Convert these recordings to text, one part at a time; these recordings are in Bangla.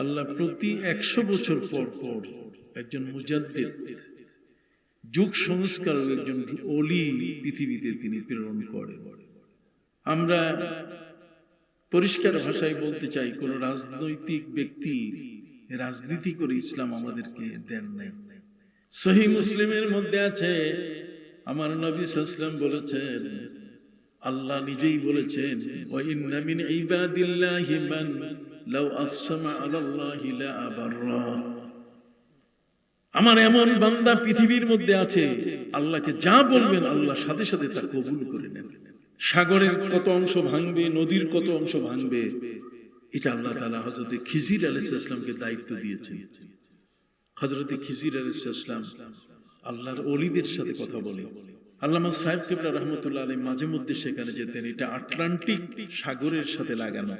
আল্লাহ প্রতি 100 বছর পর পর একজন মুজাদ্দিদ, যুগ সংস্কারক, একজন ওলি পৃথিবীতে তিনি প্রেরণ করেন। আমরা পরিষ্কার ভাষায় বলতে চাই, কোন রাজনৈতিক ব্যক্তি রাজনীতি করে ইসলাম আমাদেরকে দেন নাই। সহিহ মুসলিমের মধ্যে আছে, আমার নবী সাল্লাল্লাহু আলাইহি ওয়াসাল্লাম বলেছেন, আল্লাহ নিজেই বলেছেন, ওয়া ইন্না মিন ইবাদিল্লাহি মান লাউ আকসামা আলাল্লাহি লা আবাররা। আমার এমন বান্দা পৃথিবীর মধ্যে আছে, আল্লাহকে যা বলবেন আল্লাহ সাথে সাথে তা কবুল করে নেন। সাগরের কত অংশ ভাঙবে, নদীর কত অংশ ভাঙবে, এটা আল্লাহ তাআলা হযরত খিজির আলাইহিস সালামকে দায়িত্ব দিয়েছেন। হযরত খিজির আলাইহিস সালাম আল্লাহর ওলিদের সাথে কথা বলে। আল্লামা সাহেব কিবলা রাহমাতুল্লাহ আলাইহি মাঝে মধ্যে সেখানে যেতেন। এটা আটলান্টিক সাগরের সাথে লাগানো।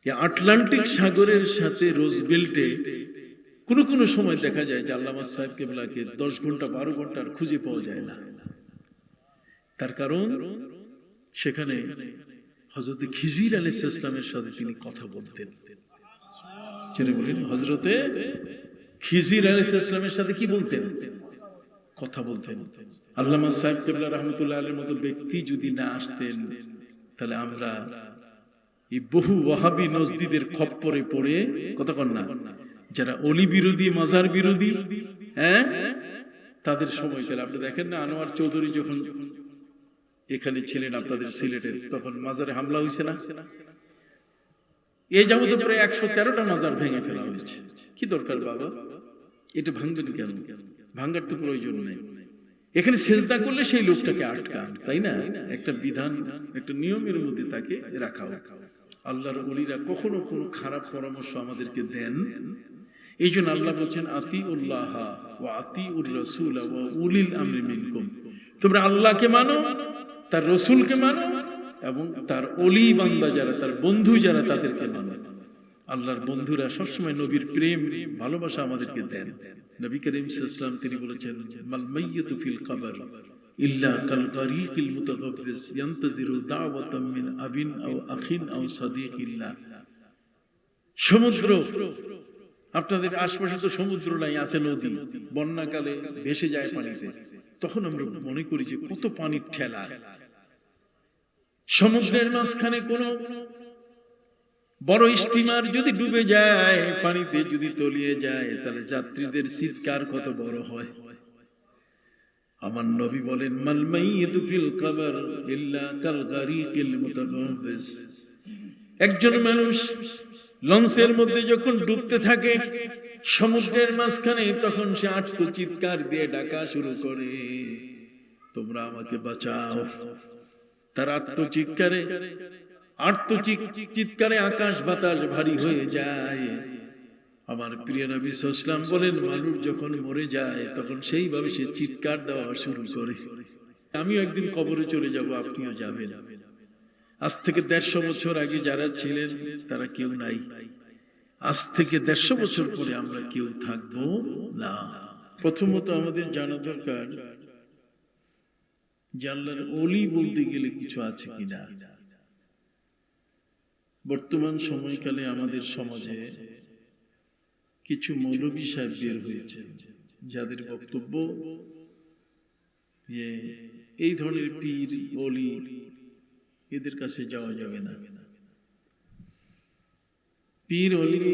এই আটলান্টিক সাগরের সাথে রোজবেল্টে কোন কোন সময় দেখা যায় যে আল্লামা সাহেব কিবলাকে 10 ঘন্টা 12 ঘন্টার খুঁজে পাওয়া যায় না। তার কারণ সেখানে হযরত খিজির আলাইহিস সালামের সাথে তিনি কথা বলতেন। যিনি বলেন হযরতে খিজির আলাইহিস সালামের সাথে কি বলতেন? কথা বলতেন। আল্লামা সাহেব কিবলা রাহমাতুল্লাহ আলাইহির মতো ব্যক্তি যদি না আসতেন, তাহলে আমরা এই বহু ওয়াহাবি নজদিদের খপ্পরে পড়ে, কতক্ষণ না, যারা অলি বিরোধী, মাজার বিরোধী, তাদের সময় গেলে আপনি দেখেন না, আনোয়ার চৌধুরী যখন এখানে ছিলেন আপনাদের সিলেটের, তখন মাজারে হামলা হয়েছে না? এই যাবত প্রায় 113টা মাজার ভেঙে ফেলা হয়েছে। কি দরকার বাবা, এটা ভাঙবেন কেন? ভাঙার তো প্রয়োজন নেই। এখানে সেজদা করলে সেই লোকটাকে আটকান, তাই না? একটা বিধান, একটা নিয়মের মধ্যে তাকে রাখা। আল্লাহর ওলিরা কখনো কোনো খারাপ পরামর্শ আমাদেরকে দেন। এই জন্য আল্লাহ বলছেন, আতিউল্লাহ ওয়া আতিউর রাসূল ওয়া উলিল আমরি মিনকুম। তোমরা আল্লাহকে মানো, তার রাসূলকে মানো, এবং তার ওলি বান্দা যারা, তার বন্ধু যারা, তাদেরকে মানো। আল্লাহর বন্ধুরা সবসময় নবীর প্রেম ভালোবাসা আমাদেরকে দেন। নবী করিম সাল্লাল্লাহু আলাইহি ওয়াসাল্লাম তিনি বলেছেন, মাল মাইয়িতু ফিল কবর ইল্লা কাল গারীকিল মুতাগাফফিস ইয়ানতাজিরু দাওয়াতাম মিন আবিন আও আখিন আও সাদীকিল্লাহ। সমুদ্র, আপনাদের আশপাশে তো সমুদ্র নাই, আছে নদী। বন্যাকালে ভেসে যায় পানিতে, তখন আমরা মনে করি যে কত পানির ঠেলা। সমুদ্রের মাঝখানে কোন বড় স্টিমার যদি ডুবে যায়, পানিতে যদি তলিয়ে যায়, তাহলে যাত্রীদের চিৎকার কত বড় হয়। আমার নবী বলেন, মাল মাইয়িতু ফিল কবর ইল্লা কাল গারীকিল মুতাগাফফিস। একজন মানুষ লঞ্চের মধ্যে যখন ডুবতে থাকে সমুদ্রের মাঝখানে, তখন সে আর্তচিৎকার দিয়ে ডাকা শুরু করে, তোমরা আমাকে বাঁচাও। তার আর্তচিৎকারে আকাশ বাতাস ভারী হয়ে যায়। আমার প্রিয় নবী সাল্লাল্লাহু আলাইহি ওয়াসাল্লাম বলেন, মানুষ যখন মরে যায় তখন সেইভাবে সে চিৎকার দেওয়া শুরু করে। আমিও একদিন কবরে চলে যাব, আপনিও যাবেন। আজ থেকে 150 বছর আগে যারা ছিলেন তারা কেউ নাই। আজ থেকে 150 বছর পরে আমরা কেউ থাকবো না। প্রথমত আমাদের জানা দরকার যে আল্লাহর ওলি বলতে গেলে কিছু আছে কিনা। বর্তমান সময়কালে আমাদের সমাজে কিছু মৌলভী সাহেব বের হয়েছে, যাদের বক্তব্য যে এই ধরনের পীর ওলি এদের কাছে যাওয়া যাবে না। পীর ওলি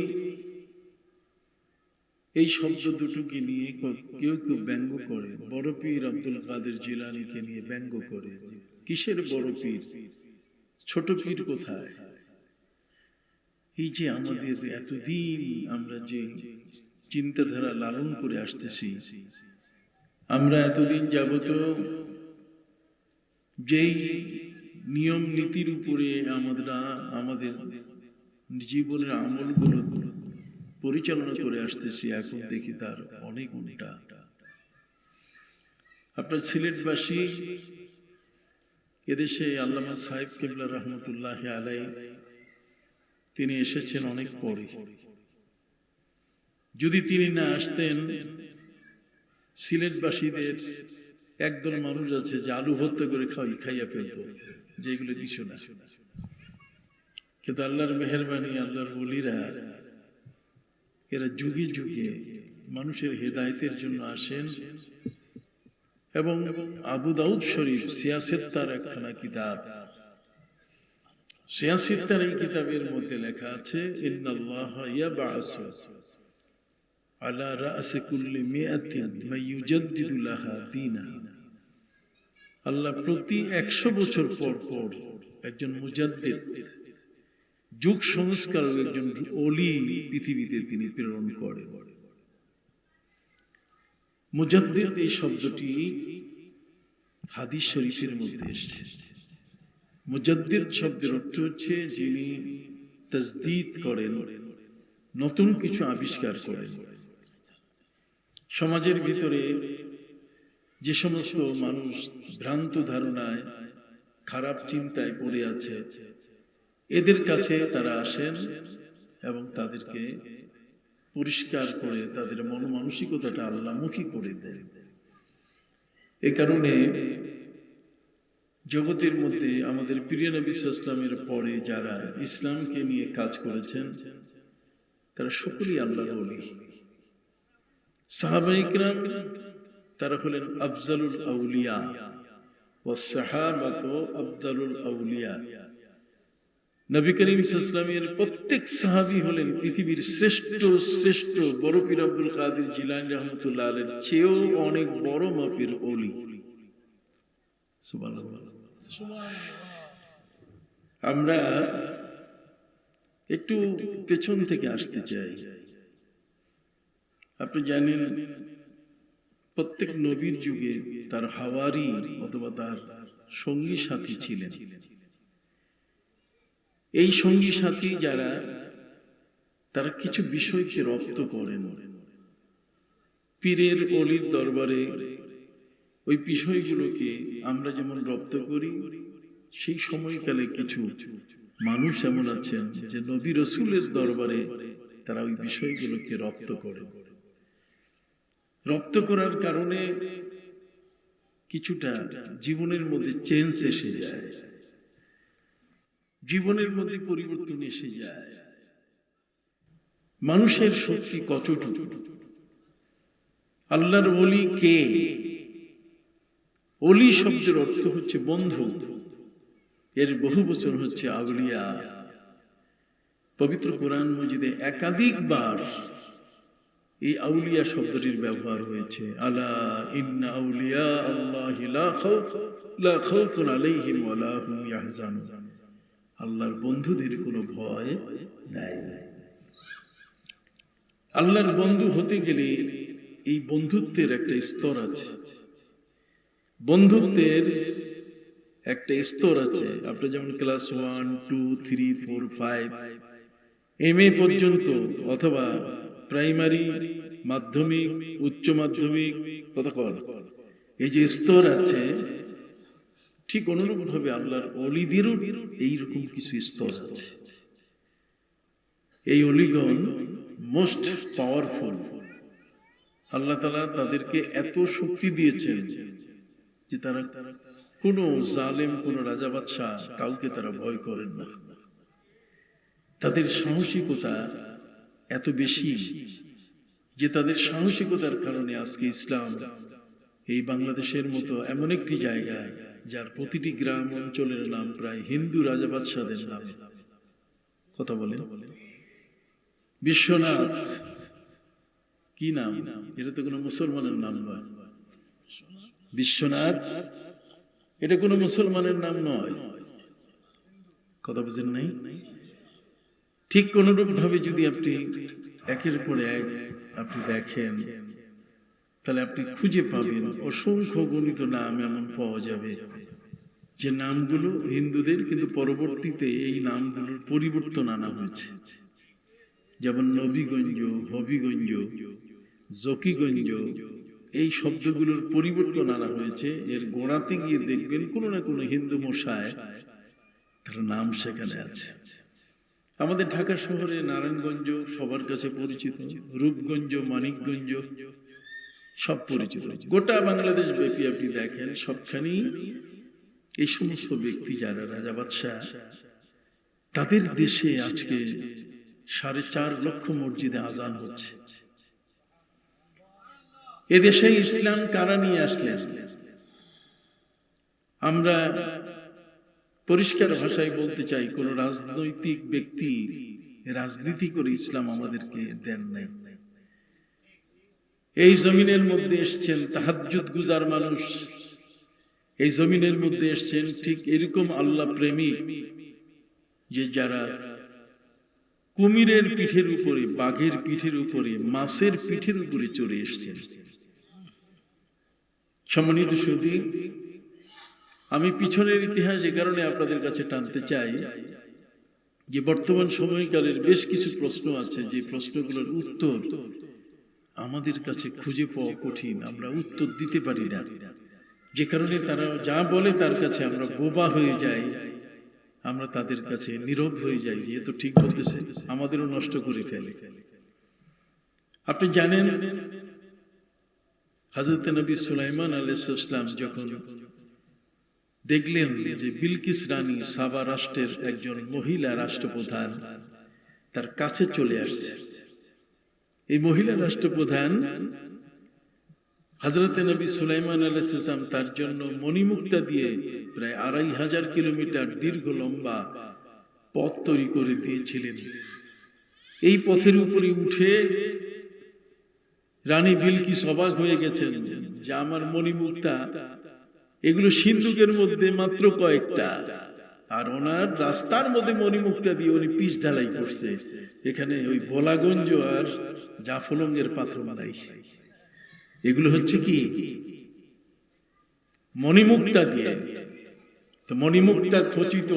এই শব্দ দুটোকে নিয়ে কেউ কেউ ব্যঙ্গ করে। বড় পীর আব্দুল কাদের জিলানীকে নিয়ে ব্যঙ্গ করে, কিসের বড় পীর, ছোট পীর কোথায়? এই যে আমাদের এতদিন আমরা যে চিন্তাধারা লালন করে আসতেছি, আমরা এতদিন যাবত যেই নিয়ম নীতির উপরে আমরা আমাদের জীবনের আমলগুলো পরিচালনা করে আসতেছি, এখন দেখি তার অনেক উল্টা। আপনার সিলেটবাসী, এদেশে আল্লামা সাহেব কিবলা রাহমাতুল্লাহ আলাইহি তিনি এসেছেন অনেক পরে। যদি তিনি না আসতেন, সিলেটবাসীদের একদল মানুষ আছে যে আলু ভর্তা করে খাইয়া ফেলত, যেগুলো কিছু না। কিন্তু আল্লাহর মেহেরবানি, আল্লাহর ওলিরা এরা যুগে যুগে মানুষের হেদায়েতের জন্য আসেন। এবং আবু দাউদ শরীফ সিয়াসেত্তার একখানা কিতাব, সিয়াসেত্তার এই কিতাবের মধ্যে লেখা আছে, ইন্নাল্লাহা ইয়াবআসু আলা রাসি কুল্লি মিআতিন মান ইউজাদ্দিদু লাহা দীনাহা। আল্লাহ প্রতি 100 বছর পর পর একজন মুজাদ্দিদ, যুগ সংস্কারক, একজন ওলি পৃথিবীতে তিনি প্রেরণ করেন। মুজাদ্দিদ এই শব্দটি হাদিস শরীফের মধ্যে এসেছে। মুজাদ্দিদ শব্দের অর্থ হচ্ছে যিনি তাজদীদ করেন, নতুন কিছু আবিষ্কার করেন। সমাজের ভিতরে যে সমস্ত মানুষ ভ্রান্ত ধারণায়, খারাপ চিন্তায় পড়ে আছে, এদের কাছে তারা আসেন এবং তাদেরকে পরিষ্কার করে তাদের মন মানসিকতাটা আল্লাহমুখী করে দেন। এ কারণে জগতের মধ্যে আমাদের প্রিয় নবী সাল্লাল্লাহু আলাইহি ওয়াসাল্লামের পরে যারা ইসলামকে নিয়ে কাজ করেছেন তারা সকলেই আল্লাহর ওলি। সাহাবায়ে কিরাম তারা হলেন আফজালুল আউলিয়া ওয়াস সাহাবাতু আফদালুল আউলিয়া। নবী করিম সাল্লাল্লাহু আলাইহি ওয়াসাল্লামের প্রত্যেক সাহাবী হলেন পৃথিবীর শ্রেষ্ঠ বড় পীর আব্দুল কাদের জিলানী রাহমাতুল্লাহ আলাইহির চেয়েও অনেক বড় মাপের ওলি। সুবহানাল্লাহ। আমরা একটু পেছন থেকে আসতে চাই। আপনি জানেন প্রত্যেক নবীর যুগে তার হাওয়ারি অথবা তার সঙ্গী সাথী ছিলেন। এই সঙ্গী সাথী যারা, তারা কিছু বিষয়কে রপ্ত করেন। পীরের অলির দরবারে ওই বিষয়গুলোকে আমরা যেমন রপ্ত করি, সেই সময়কালে কিছু মানুষ এমন আছেন যে নবী রাসূলের দরবারে তারা ওই বিষয়গুলোকে রপ্ত করে। রপ্ত করার কারণে কিছুটা জীবনের মধ্যে চেঞ্জ এসে যায়, জীবনের মধ্যে পরিবর্তন এসে যায়। মানুষের শক্তি কতটুকু, আল্লাহর ওলি কে? ওলি শব্দের অর্থ হচ্ছে বন্ধু, এর বহু বচন হচ্ছে আউলিয়া। পবিত্র কোরআন মজিদে একাধিকবার এই আউলিয়া শব্দটির ব্যবহার হয়েছে। আলা ইন্না আউলিয়া আল্লাহি লা খাউফুন আলাইহিম ওয়া লা হুম ইয়াহজানুন। আল্লাহর বন্ধুদের কোনো ভয় নাই। আল্লাহর বন্ধু হতে গেলে এই বন্ধুত্বের একটা স্তর আছে, বন্ধুত্বের একটা স্তর আছে। আপনি যেমন ক্লাস 1, 2, 3, 4, 5 MA পর্যন্ত, অথবা প্রাইমারি, মাধ্যমিক, উচ্চ মাধ্যমিক, কতক্ষণ এই যে স্তর আছে, ঠিক অনুরূপ ভাবে আল্লাহর ওলিদেরও এইরকম কিছু স্তর আছে। এই ওলিগণ মোস্ট পাওয়ারফুল। আল্লাহ তাআলা তাদেরকে এত শক্তি দিয়েছেন যে তারা কোন জালেম, কোন রাজা বাদশাহ কাউকে তারা ভয় করেন না। তাদের সাহসিকতা এত বেশি যে তাদের সাহসিকতার কারণে আজকে ইসলাম এই বাংলাদেশের মতো এমন একটি জায়গায়, যার প্রতিটি গ্রাম অঞ্চলের নাম প্রায় হিন্দু রাজা বাদশাদের নামে। কথা বলেন, বিশ্বনাথ কি নাম? এটা তো কোনো মুসলমানের নাম নয়। বিশ্বনাথ এটা কোনো মুসলমানের নাম নয়। কথা বুঝেন নাই? ঠিক অনুরূপ ভাবে যদি আপনি একের পর এক আপনি দেখেন, তাহলে আপনি খুঁজে পাবেন অসংখ্য গণিত নাম এমন পাওয়া যাবে যে নামগুলো হিন্দুদের, কিন্তু পরবর্তীতে এই নামগুলোর পরিবর্তন আনা হয়েছে। যেমন নবীগঞ্জ, হবিগঞ্জ, জকিগঞ্জ, এই শব্দগুলোর পরিবর্তন আনা হয়েছে। এর গোড়াতে গিয়ে দেখবেন কোনো না কোনো হিন্দু মশায় তার নাম সেখানে আছে। আমাদের ঢাকা শহরে নারায়ণগঞ্জ সবার কাছে পরিচিত, রূপগঞ্জ, মানিকগঞ্জ সব পরিচিত। গোটা বাংলাদেশ ব্যাপী আপনি দেখেন সবখানেই এই সমস্ত ব্যক্তি যারা রাজা বাদশাহ, তাদের দেশে আজকে 4.5 লক্ষ মসজিদে আজান হচ্ছে। এদেশে ইসলাম কারা নিয়ে আসলেন? আমরা পরিষ্কার ভাষায় বলতে চাই, কোন রাজনৈতিক ব্যক্তি রাজনীতি করে ইসলাম আমাদেরকে দেন নাই। এই জমিনের মধ্যে এসছেন তাহাজ্জুদ গুজার মানুষ, এই জমিনের মধ্যে এসছেন ঠিক এরকম আল্লাহ প্রেমিক, যে যারা কুমিরের পিঠের উপরে, বাঘের পিঠের উপরে, মাছের পিঠের উপরে চড়ে এসছেন। সম্মানিত সুধী, আমি পিছনের ইতিহাস এ কারণে আপনাদের কাছে টানতে চাই যে বর্তমান সময়কালের বেশ কিছু প্রশ্ন আছে, যে প্রশ্নগুলোর উত্তর আমাদের কাছে খুঁজে পাওয়া কঠিন, আমরা উত্তর দিতে পারি না, যে কারণে তারা যা বলে তার কাছে আমরা বোবা হয়ে যাই, আমরা তাদের কাছে নীরব হয়ে যাই, যে তো ঠিক বলতেছে, আমাদেরও নষ্ট করে ফেলে। আপনি জানেন হযরত নবী সুলাইমান আলাইহিস সালাম যখন দেখলেন যে বিলকিস রানী সাবা রাষ্ট্রের একজন মহিলা রাষ্ট্রপ্রধান তার কাছে চলে আসছে, এই মহিলা রাষ্ট্রপ্রধান হযরত নবী সুলাইমান আলাইহিস সালাম তার জন্য মণিমুক্তা দিয়ে প্রায় 2500 কিলোমিটার দীর্ঘ লম্বা পথ তৈরি করে দিয়েছিলেন। এই পথের উপরে উঠে রানী বিলকিস অবাক হয়ে গেছেন যে আমার মণিমুক্তা, এগুলো সিন্ধুকের মধ্যে মাত্র কয়েকটা, আর ওনার রাস্তার মধ্যে মণিমুক্তা দিয়ে উনি পিচ ঢালাই করছে, এখানে ওই ভোলাগঞ্জ আর জাফলংয়ের পাথর নাই। এগুলো হচ্ছে কি মণিমুক্তা দিয়ে। তো মণিমুক্তা খচিত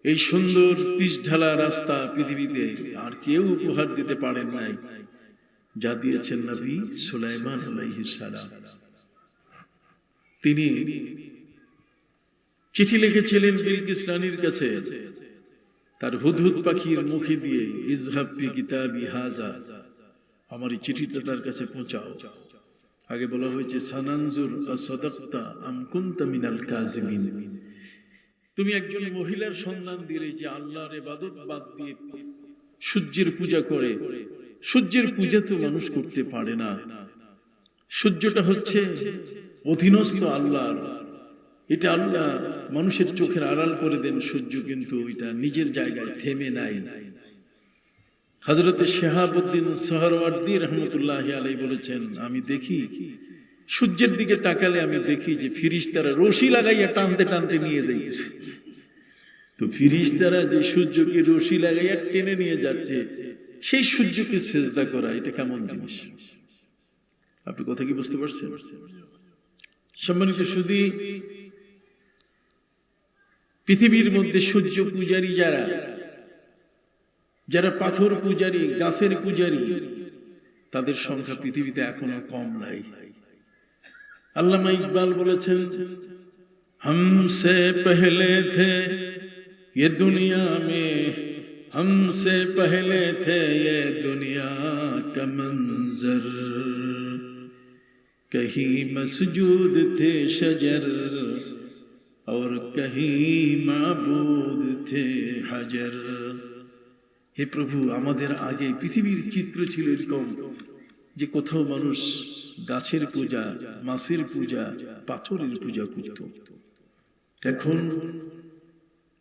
এই সুন্দর পিচ ঢালা রাস্তা পৃথিবীতে আর কেউ উপহার দিতে পারেন নাই, যা দিয়েছেন নবী সুলাইমান আলাইহিস সালাম। তিনি চিঠি লিখেছিলেন বিলকিস রানীর কাছে, তার হুদহুদ পাখির মুখে দিয়ে, ইযহাব বি কিতাবি হাযা, আমার এই চিঠিটা তার কাছে পৌঁছাও। আগে বলা হয়েছে সানানজুর আসাদাক্তা আম কুনতা মিনাল কাযিবিন, তুমি একজন মহিলার সন্ধান দিলে যে আল্লাহর ইবাদত বাদ দিয়ে সূর্যের পূজা করে। সূর্যের পূজা তো মানুষ করতে পারে না, সূর্যটা হচ্ছে অধীনস্থ আল্লাহর, এটা আল্লাহ মানুষের চোখের আড়াল করে দেন সূর্য, কিন্তু এটা নিজের জায়গায় থেমে নাই। হযরত শিহাবুদ্দিন সোহরাওয়ার্দী রাহমাতুল্লাহি আলাইহি বলেছেন, আমি দেখি সূর্যের দিকে তাকালে আমি দেখি যে ফেরেশতারা রশি লাগাইয়া টানতে টানতে নিয়ে যাইতেছে। তো ফেরেশতারা যে সূর্যকে রশি লাগাইয়া টেনে নিয়ে যাচ্ছে, সেই সূর্যকে সিজদা করা, এটা কেমন জিনিস? আপনি কথা কি বুঝতে পারছেন? সম্মানিত সুধী, পৃথিবীর মধ্যে সূর্য পূজারী যারা, যারা পাথর পূজারী, গাছের পূজারী, তাদের সংখ্যা পৃথিবীতে এখনো কম নাই। আল্লামা ইকবাল বলেছেন, हमसे पहले थे ये दुनिया में, हमसे पहले थे ये दुनिया का मंजर, कहीं मसजूद थे शजर और कहीं माबूद थे हजर। হে প্রভু, আমাদের আগে পৃথিবীর চিত্র ছিল এরকম যে কোথাও মানুষ গাছের পূজা, মাছের পূজা, পাথরের পূজা করত। এখন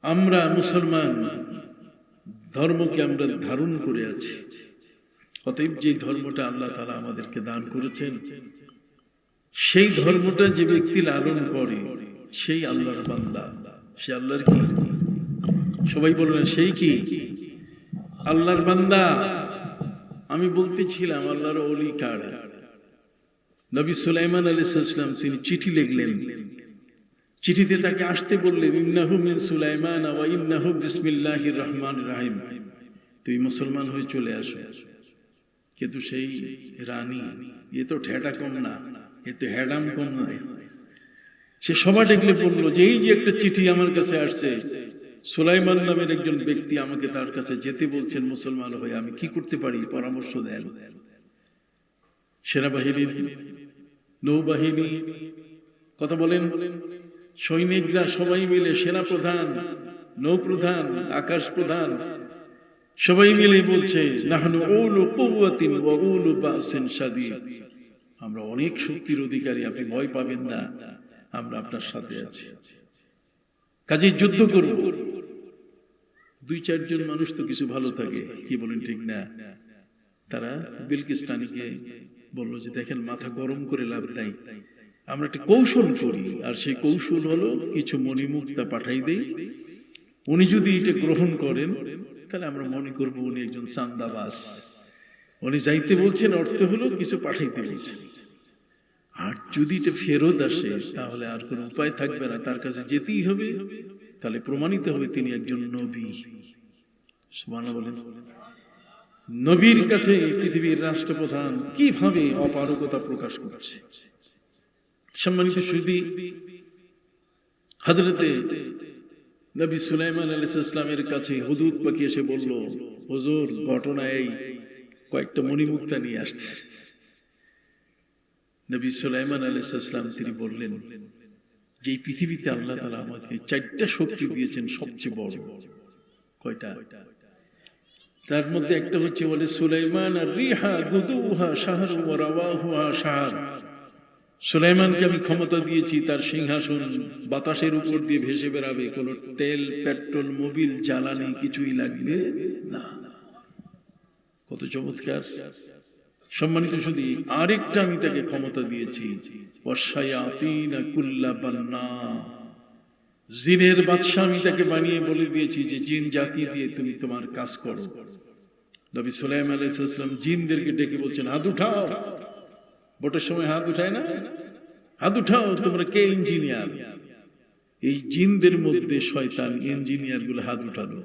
আমরা মুসলমান ধর্মকে আমরা ধারণ করে আছি। অতএব যে ধর্মটা আল্লাহ তাআলা আমাদেরকে দান করেছেন, সেই ধর্মটা যে ব্যক্তি লালন করে সেই আল্লাহর বান্দা। সে আল্লাহর কি? সবাই বলবেন সেই কি? আল্লাহর বান্দা। আমি বলতেছিলাম আল্লাহর ওলি কারা। নবী সুলাইমান আলাইহিস সালাম তিনি চিঠি লিখলেন, চিঠিতে তাকে আসতে বললেন, ইন্নাহু মিন সুলাইমান ওয়া ইন্নাহু বিসমিল্লাহির রহমানির রহিম, তুই মুসলমান হয়ে চলে আসো। কিন্তু সেই রানী, এ তো ঠেটা কম না, এ তো হেডাম কম নয়। সে সভা ডেকলে বললো যে এই যে একটা চিঠি আমার কাছে আসছে, সুলাইমান নামের একজন ব্যক্তি আমাকে তার কাছে যেতে বলছেন মুসলমান হয়ে, আমি কি করতে পারি পরামর্শ দেন। সেনাবাহিনীর, নৌবাহিনী, কথা বলেন, সৈনিকরা সবাই মিলে, সেনা প্রধান, নৌ প্রধান, আকাশ প্রধান, সবাই মিলে বলছে নাহনু উলু কুওয়াতিন ওয়া উলু বাসিন শাদীদ, আমরা অনেক শক্তির অধিকারী, আপনি ভয় পাবেন না, আমরা আপনার সাথে আছি, কাজে যুদ্ধ করব। দুই চারজন মানুষ তো কিছু ভালো থাকে, কি বলেন ঠিক না? তারা বিলকিস রানীকে বললো যে দেখেন মাথা গরম করে লাভ নাই, আমরা একটা কৌশল করি, আর সেই কৌশল হলো কিছু মণিমুক্তা পাঠাই দেই, উনি যদি এটা গ্রহণ করেন তাহলে আমরা মনে করবো উনি একজন চান্দাবাজ, উনি যাইতে বলছেন অর্থ হলো কিছু পাঠাইতে বলছেন, আর যদি এটা ফেরত আসে তাহলে আর কোনো উপায় থাকবে না, তার কাছে যেতেই হবে, তাহলে প্রমাণিত হবে তিনি একজন নবী। সুবহানাল্লাহ বলেন। নবীর কাছে পৃথিবীর রাষ্ট্রপ্রধান কিভাবে অপারগতা প্রকাশ করছে। সম্মানিত সুধী, হযরতে নবী সুলাইমান আলাইহিস সালামের কাছে হুদুদ পাখি এসে বলল, হুজুর ঘটনা এই, কয়েকটা মণিমুক্তা নিয়ে আসছে। নবী সুলাইমান আলাইহিস সালাম তিনি বললেন যে এই পৃথিবীতে আল্লাহ তাআলা আমাকে চারটা শক্তি দিয়েছেন সবচেয়ে বড়। কয়টা? তার মধ্যে একটা হচ্ছে বলে সুলাইমান আর রিহা গুদুহা শাহর ওয়া রাওয়াহুহা শাহর, সুলাইমানকে আমি ক্ষমতা দিয়েছি, তার সিংহাসন বাতাসের উপর দিয়ে ভেসে বেড়াবে, কোন তেল পেট্রোল মোবিল জ্বালানি কিছুই লাগবে না। কত চমৎকার! সম্মানিত শুধু আরেকটা আমি তাকে ক্ষমতা দিয়েছি, ওয়াশায়াতিনা কুল্লা বান্না, জিনের বাদশা আমি তাকে বানিয়ে বলে দিয়েছি যে জিন জাতি দিয়ে তুমি তোমার কাজ করো। নবী সুলাইমান আলাইহিস সালাম জিনদেরকে ডেকে বলছেন হাত উঠাও, ভোটের সময় হাত উঠায় না, হাত উঠাও, তোমরা কে ইঞ্জিনিয়ার? এই জিনদের মধ্যে শয়তান ইঞ্জিনিয়ার গুলো হাত উঠালো।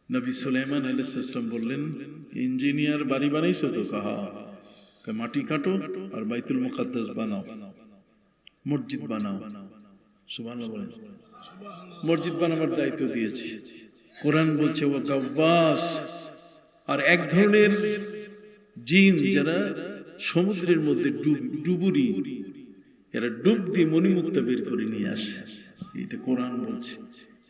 নবী সুলাইমান আলাইহিস সালাম বললেন, ইঞ্জিনিয়ার বাড়ি বানাইছো তো? কাহা, মাটি কাটো আর বাইতুল মুকাদ্দাস বানাও, মসজিদ বানাও। সুবহানাল্লাহ বলেন। মসজিদ বানাবার দায়িত্ব দিয়েছি। কোরআন বলছে ও গাওয়াস, আর এক ধরনের জিন যারা সমুদ্রের মধ্যে ডুবুরি, এরা ডুব দিয়ে মণিমুক্তা বের করে নিয়ে আসে, এটা কোরআন বলছে।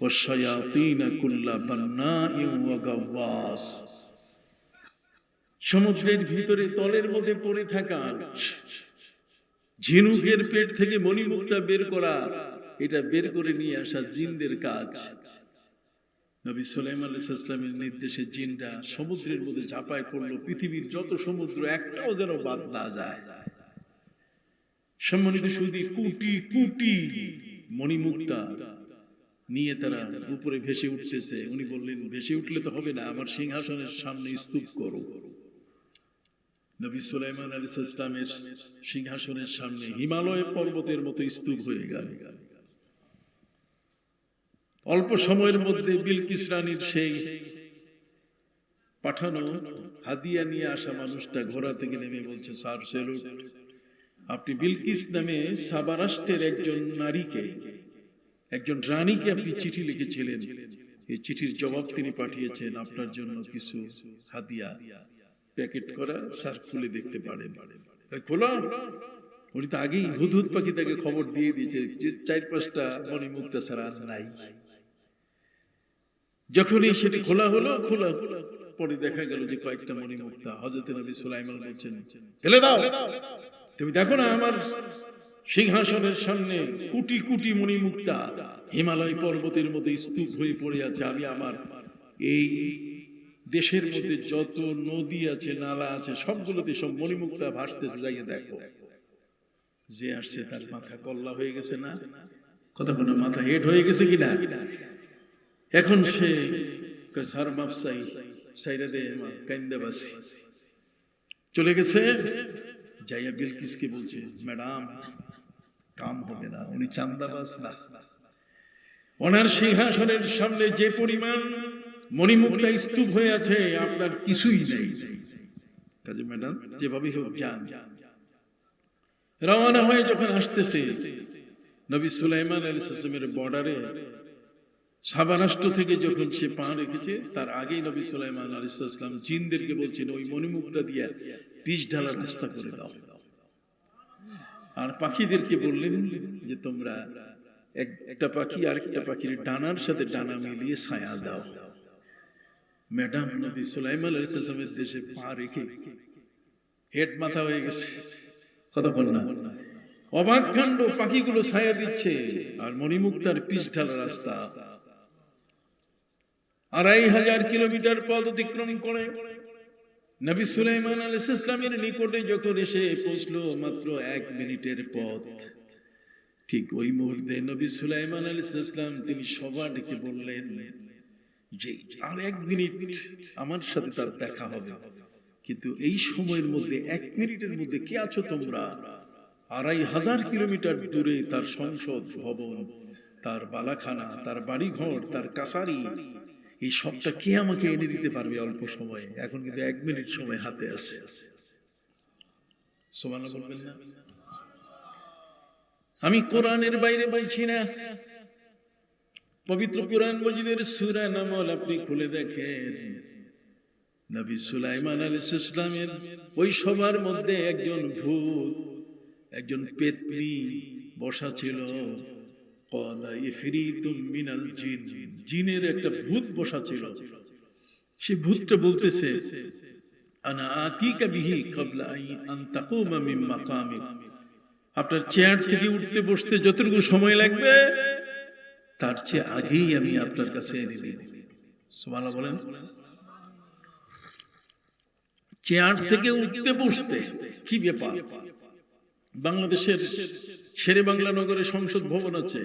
ওয়াশায়াতিনা কুল্লা বান্নাইন ওয়া গাওয়াস, সমুদ্রের ভিতরে তলের মধ্যে পড়ে থাকা ঝিনুকের পেট থেকে মণিমুক্তা বের করা, এটা বের করে নিয়ে আসা জিনদের কাজ। নবী সুলাইমান আলাইহিস সালামের নির্দেশে জিনরা সমুদ্রের মধ্যে ঝাঁপায় পড়লো, পৃথিবীর যত সমুদ্র একটাও যেন বাদ না যায়। সম্মানিত সুধী, কোটি কোটি মণিমুক্তা নিয়ে তারা উপরে ভেসে উঠতেছে। উনি বললেন ভেসে উঠলে তো হবে না, আমার সিংহাসনের সামনে স্তূপ করো। নবী সুলাইমান আলাইহিস সালামের সিংহাসনের সামনে হিমালয় পর্বতের মতো স্তূপ হয়ে গেল। অল্প সময়ের মধ্যে বিলকিস রানীর সেই পাঠানো হাদিয়া নিয়ে আসা মানুষটা ঘোড়া থেকে নেমে বলছে, স্যার সেলুট, আপনি বিলকিস নামে সাবা রাষ্ট্রের একজন নারীকে, একজন রানীকে আপনি চিঠি লিখেছিলেন, এই চিঠির জবাব তিনি পাঠিয়েছেন, আপনার জন্য কিছু হাদিয়া প্যাকেট করা, স্যার খুলে দেখতে পারেন। খোলা, উনি তো আগেই হুদহুদ পাখি তাকে খবর দিয়ে দিয়েছে যে 4-5টা মণিমুক্তা ছাড়া নাই। যখনই সেটি খোলা হলো, খোলা পরে দেখা গেল যে কয়েকটা মণিমুক্তা। হযরত নবী সুলাইমান বলছেন, ফেলে দাও, তুমি দেখো না আমার সিংহাসনের সামনে কোটি কোটি মণিমুক্তা হিমালয় পর্বতের মধ্যে স্তূপ হয়ে পড়ে আছে, আমি আমার এই দেশের মধ্যে যত নদী আছে নালা আছে সবগুলোতে সব মণিমুক্তা ভাসতেছে, যাইয়ে দেখো। যে আসছে তার মাথা কল্লা হয়ে গেছে না, কতক্ষণ মাথা হেড হয়ে গেছে কিনা। এখন সে সার মাপসাই সাইরা দে কাইন্দাবাসী চলে গেছে, যাইয়া বিলকিসকে বলছে, ম্যাডাম কাম হবে না, উনি চান্দাবাজ না, ওনার সিংহাসনের সামনে যে পরিমাণ মণিমুক্তা স্তূপ হয়ে আছে আপনার কিছুই নেই, কাজে ম্যাডাম যেভাবে হোক যান। রওনা হয়ে যখন আসতেছে নবী সুলাইমান আলাইহিস সালামের বর্ডারে সাবা রাষ্ট্র থেকে যখন সে পা রেখেছে, তার আগেই নবী সুলাইমান আলাইহিস সালাম জিনদেরকে বলছেন ওই মণিমুক্তা দিয়ে পিচ ঢালা রাস্তা করে দাও, আর পাখিদেরকে বললেন যে তোমরা একটা পাখি আরেকটা পাখির ডানার সাথে ডানা মিলিয়ে ছায়া দাও। ম্যাডাম নবী সুলাইমান আলাইহিস সালামের দেশে পা রেখে হেড মাথা হয়ে গেছে, কথা বল না, অবাক কাণ্ড, পাখিগুলো ছায়া দিচ্ছে আর মণিমুক্তার পিচ ঢালা রাস্তা। ২৫০০ কিলোমিটার পথ অতিক্রম করে নবী সুলাইমান আলাইহিস সালামের নিকটে যখন এসে পৌঁছলো, মাত্র ১ মিনিটের পথ। ঠিক ওই মুহূর্তে নবী সুলাইমান আলাইহিস সালাম তিনি সভা ডেকে বললেন যে আর ১ মিনিট আমার সাথে তার দেখা হবে, কিন্তু এই সময়ের মধ্যে ১ মিনিটের মধ্যে কে আছো তোমরা? ২৫০০ কিলোমিটার দূরে তার সংসদ ভবন, তার বালাখানা, তার বাড়িঘর, তার কাছারি, এই সবটা কে আমাকে এনে দিতে পারবে অল্প সময়ে? এখন কিন্তু ১ মিনিট সময় হাতে আছে। সুবহানাল্লাহ বলবেন না? আমি কোরআনের বাইরে বলছি না, পবিত্র কোরআন মজিদের সূরা নামল আপনি খুলে দেখেন, নবী সুলাইমান আলাইহিস সালামের ওই সবার মধ্যে একজন ভূত, একজন পেতনি বসা ছিল। ক্বালা ইফরিতুম মিনাল জিন, জিনের একটা ভূত বসা ছিল। সেই ভূতটা বলতেছে আনা আতিকা বিহি ক্বাবলা আন তাকুমা মিন মাকামিক, আপনার চেয়ার থেকে উঠতে বসতে যতটুকু সময় লাগবে তার চেয়ে আগেই আমি আপনার কাছে এনে দেব। সুবহানাল্লাহ বলেন। চেয়ার থেকে উঠতে বসতে কি ব্যাপার? বাংলাদেশের শেরে বাংলা নগরে সংসদ ভবন আছে,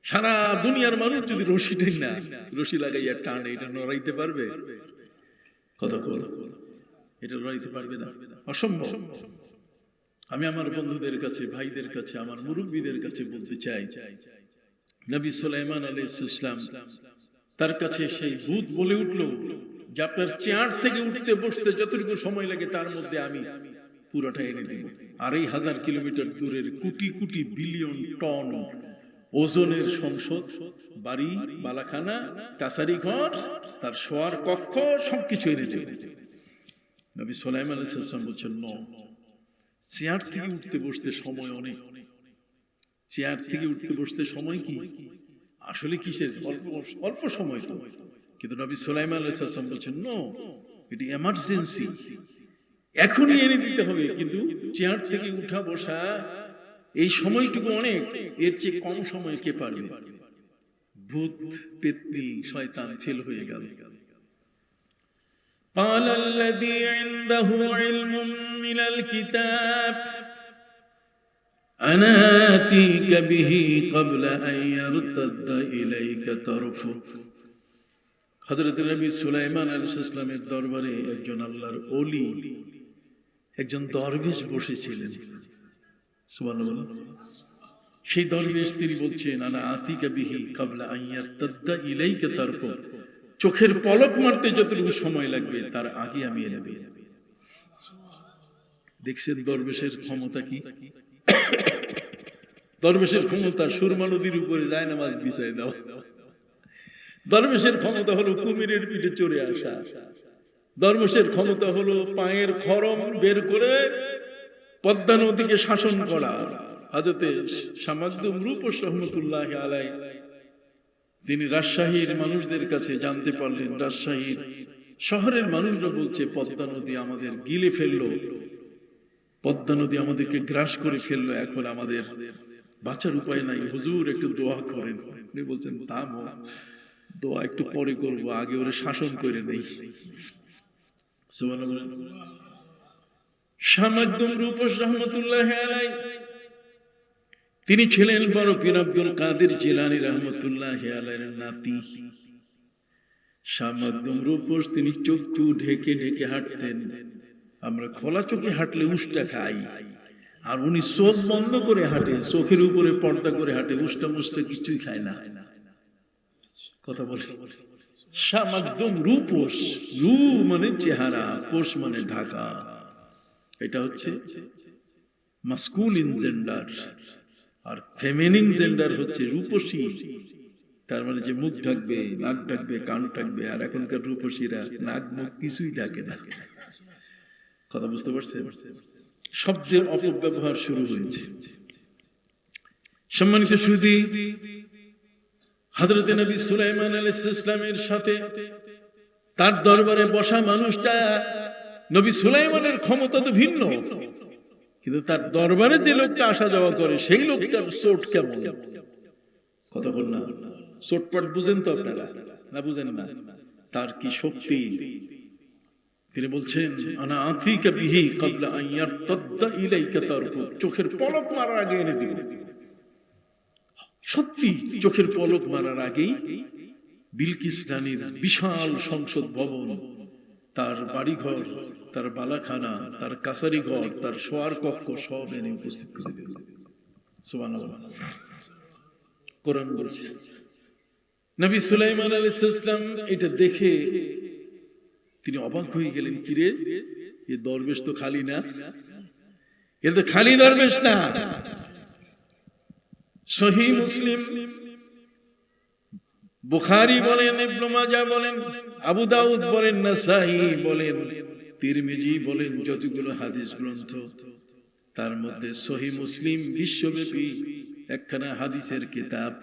সারা দুনিয়ার মানুষ যদি রশি টেন না, রশি লাগাইয়া টানে, এটা নড়াইতে পারবে? কথা বল, এটা নড়াইতে পারবে না, অসম্ভব। আমি আমার বন্ধুদের কাছে, ভাইদের কাছে, আমার মুরব্বীদের কাছে বলতে চাই, নবী সুলাইমান আলাইহিস সালাম তার কাছে সেই ভূত বলে উঠল যে আপনার চেয়ার থেকে উঠতে বসতে যতটুকু সময় লাগে তার মধ্যে আমি পুরোটা এনে দেব। ২৫০০ কিলোমিটার দূরের কোটি কোটি বিলিয়ন টন ওজনের সংসদ, বাড়ি, বালাখানা, কাছারি ঘর, তার শোয়ার কক্ষ, সবকিছু এনে দেব। নবী সুলাইমান আলাইহিস সালাম বলছেন ন, চেয়ার থেকে উঠতে বসতে সময় অনেক, চেয়ার থেকে উঠতে বসতে সময় কি আসলে কিসের? অল্প সময় তো। কিন্তু নবী সুলাইমান আলাইহিস সালাম বলছেন নো, এটি এমার্জেন্সি, এখনই এনে দিতে হবে। কিন্তু চেয়ার থেকে উঠা বসা এই সময়টুকু অনেক, এর চেয়ে কম সময় কে পারবে? ভূত, পেতনি, শয়তান ফেল হয়ে গেল। قال الذي عنده علم من الكتاب أنا آتيك به قبل أن يرتد إليك طرفك। হযরত নবী সুলাইমান আলাইহিস সালামের দরবারে একজন আল্লাহর ওলি, একজন দরবেশ বসেছিলেন। সুবহানাল্লাহ। সেই দরবেশ তিনি বলছেন আনা আতিকা বিহি ক্বাবলা আন ইয়ারতাদ্দা ইলাইকা তারফুক, চোখের পলক মারতে যতটুকু সময় লাগবে তার আগে আমি এনে দেব। দেখছেন দরবেশের ক্ষমতা কি? দরবেশের ক্ষমতা সুরমা নদীর উপরে যায় নামাজ বিছায় দাও। দরবেশের ক্ষমতা হলো কুমিরের পিঠে চড়ে আসা। দরবেশের ক্ষমতা হলো পায়ের খরম বের করে পদ্মা নদীকে শাসন করা। হযরতে শামাদ্দুম রূপস রাহমাতুল্লাহি আলাইহি তিনি রাজশাহীর মানুষদের কাছে জানতে পারলেন, রাজশাহীর শহরের মানুষরা বলছে পদ্মা নদী আমাদের গিলে ফেললো, পদ্মা নদী আমাদেরকে গ্রাস করে ফেললো, এখন আমাদের বাঁচার উপায় নাই, হুজুর একটু দোয়া করেন। উনি বলছেন থামো, দোয়া একটু পরে করবো, আগে ওরে শাসন করে নেই। সুবহানাল্লাহ। শামাদ্দুম রূপস রাহমাতুল্লাহি আলাইহি তিনি ছিলেন বড় পীর আব্দুল কাদের জিলানী রাহমাতুল্লাহি আলাইহির নাতি। শামাদ্দুম রূপস তিনি চক্ষু ঢেকে ঢেকে হাঁটতেন। আমরা খোলা চোখে হাঁটলে উষ্টা খাই, আর উনি চোখ বন্ধ করে হাঁটে, চোখের উপরে পর্দা করে হাঁটে, উষ্টা মুষ্টা কিছুই খায় না। কথা বলে শামাদ্দুম রূপস, রূ মানে চেহারা, পোষ মানে ঢাকা। এটা হচ্ছে মাসকুলিন জেন্ডার, আর ফেমিনিন জেন্ডার হচ্ছে রূপসী। তার মানে যে মুখ ঢাকবে, নাক ঢাকবে, কান ঢাকবে। আর এখনকার রূপসীরা নাক মুখ কিছুই ঢাকে না। কথা বুঝতে পারছেন? শব্দের অপব্যবহার শুরু হয়েছে। সম্মানিত সুধী, হযরত নবী সুলাইমান আলাইহিস সালামের সাথে তার দরবারে বসা মানুষটা, নবী সুলাইমানের ক্ষমতা তো ভিন্ন, কিন্তু তার দরবারে যে লোকটা আসা যাওয়া করে সেই লোকটার চোট কেমন, কথা বল না, চোটপাট বুঝেন তো আপনারা না বুঝেন না, তার কি শক্তি। তিনি বলছেন আনা আতিকা বিহি ক্বাবলা আন ইয়ারতাদ্দা ইলাইকা তারকু, চোখের পলক মারার আগে এনে দিব। সত্যি চোখের পলক মারার আগেই বিলকিস রানীর বিশাল সংসদ ভবন, তার বাড়িঘর, তার বালাখানা, তার কাছারি ঘর, তার শোয়ার কক্ষ সব এনে উপস্থিত করে দিল। সুবহানাল্লাহ। কোরআন বলছে নবী সুলাইমান আলাইহিস সালাম এটা দেখে তিনি অবাক হয়ে গেলেন, কিরে এ দরবেশ তো খালি না, এর তো খালি দরবেশ না। সহিহ মুসলিম, বুখারী বলেন, ইবনে মাজাহ বলেন, আবু দাউদ বলেন, নাসাঈ বলেন, তিরমিজি বলেন, যতগুলো হাদিস গ্রন্থ তার মধ্যে সহিহ মুসলিম বিশ্বব্যাপী একখানা হাদিসের কিতাব।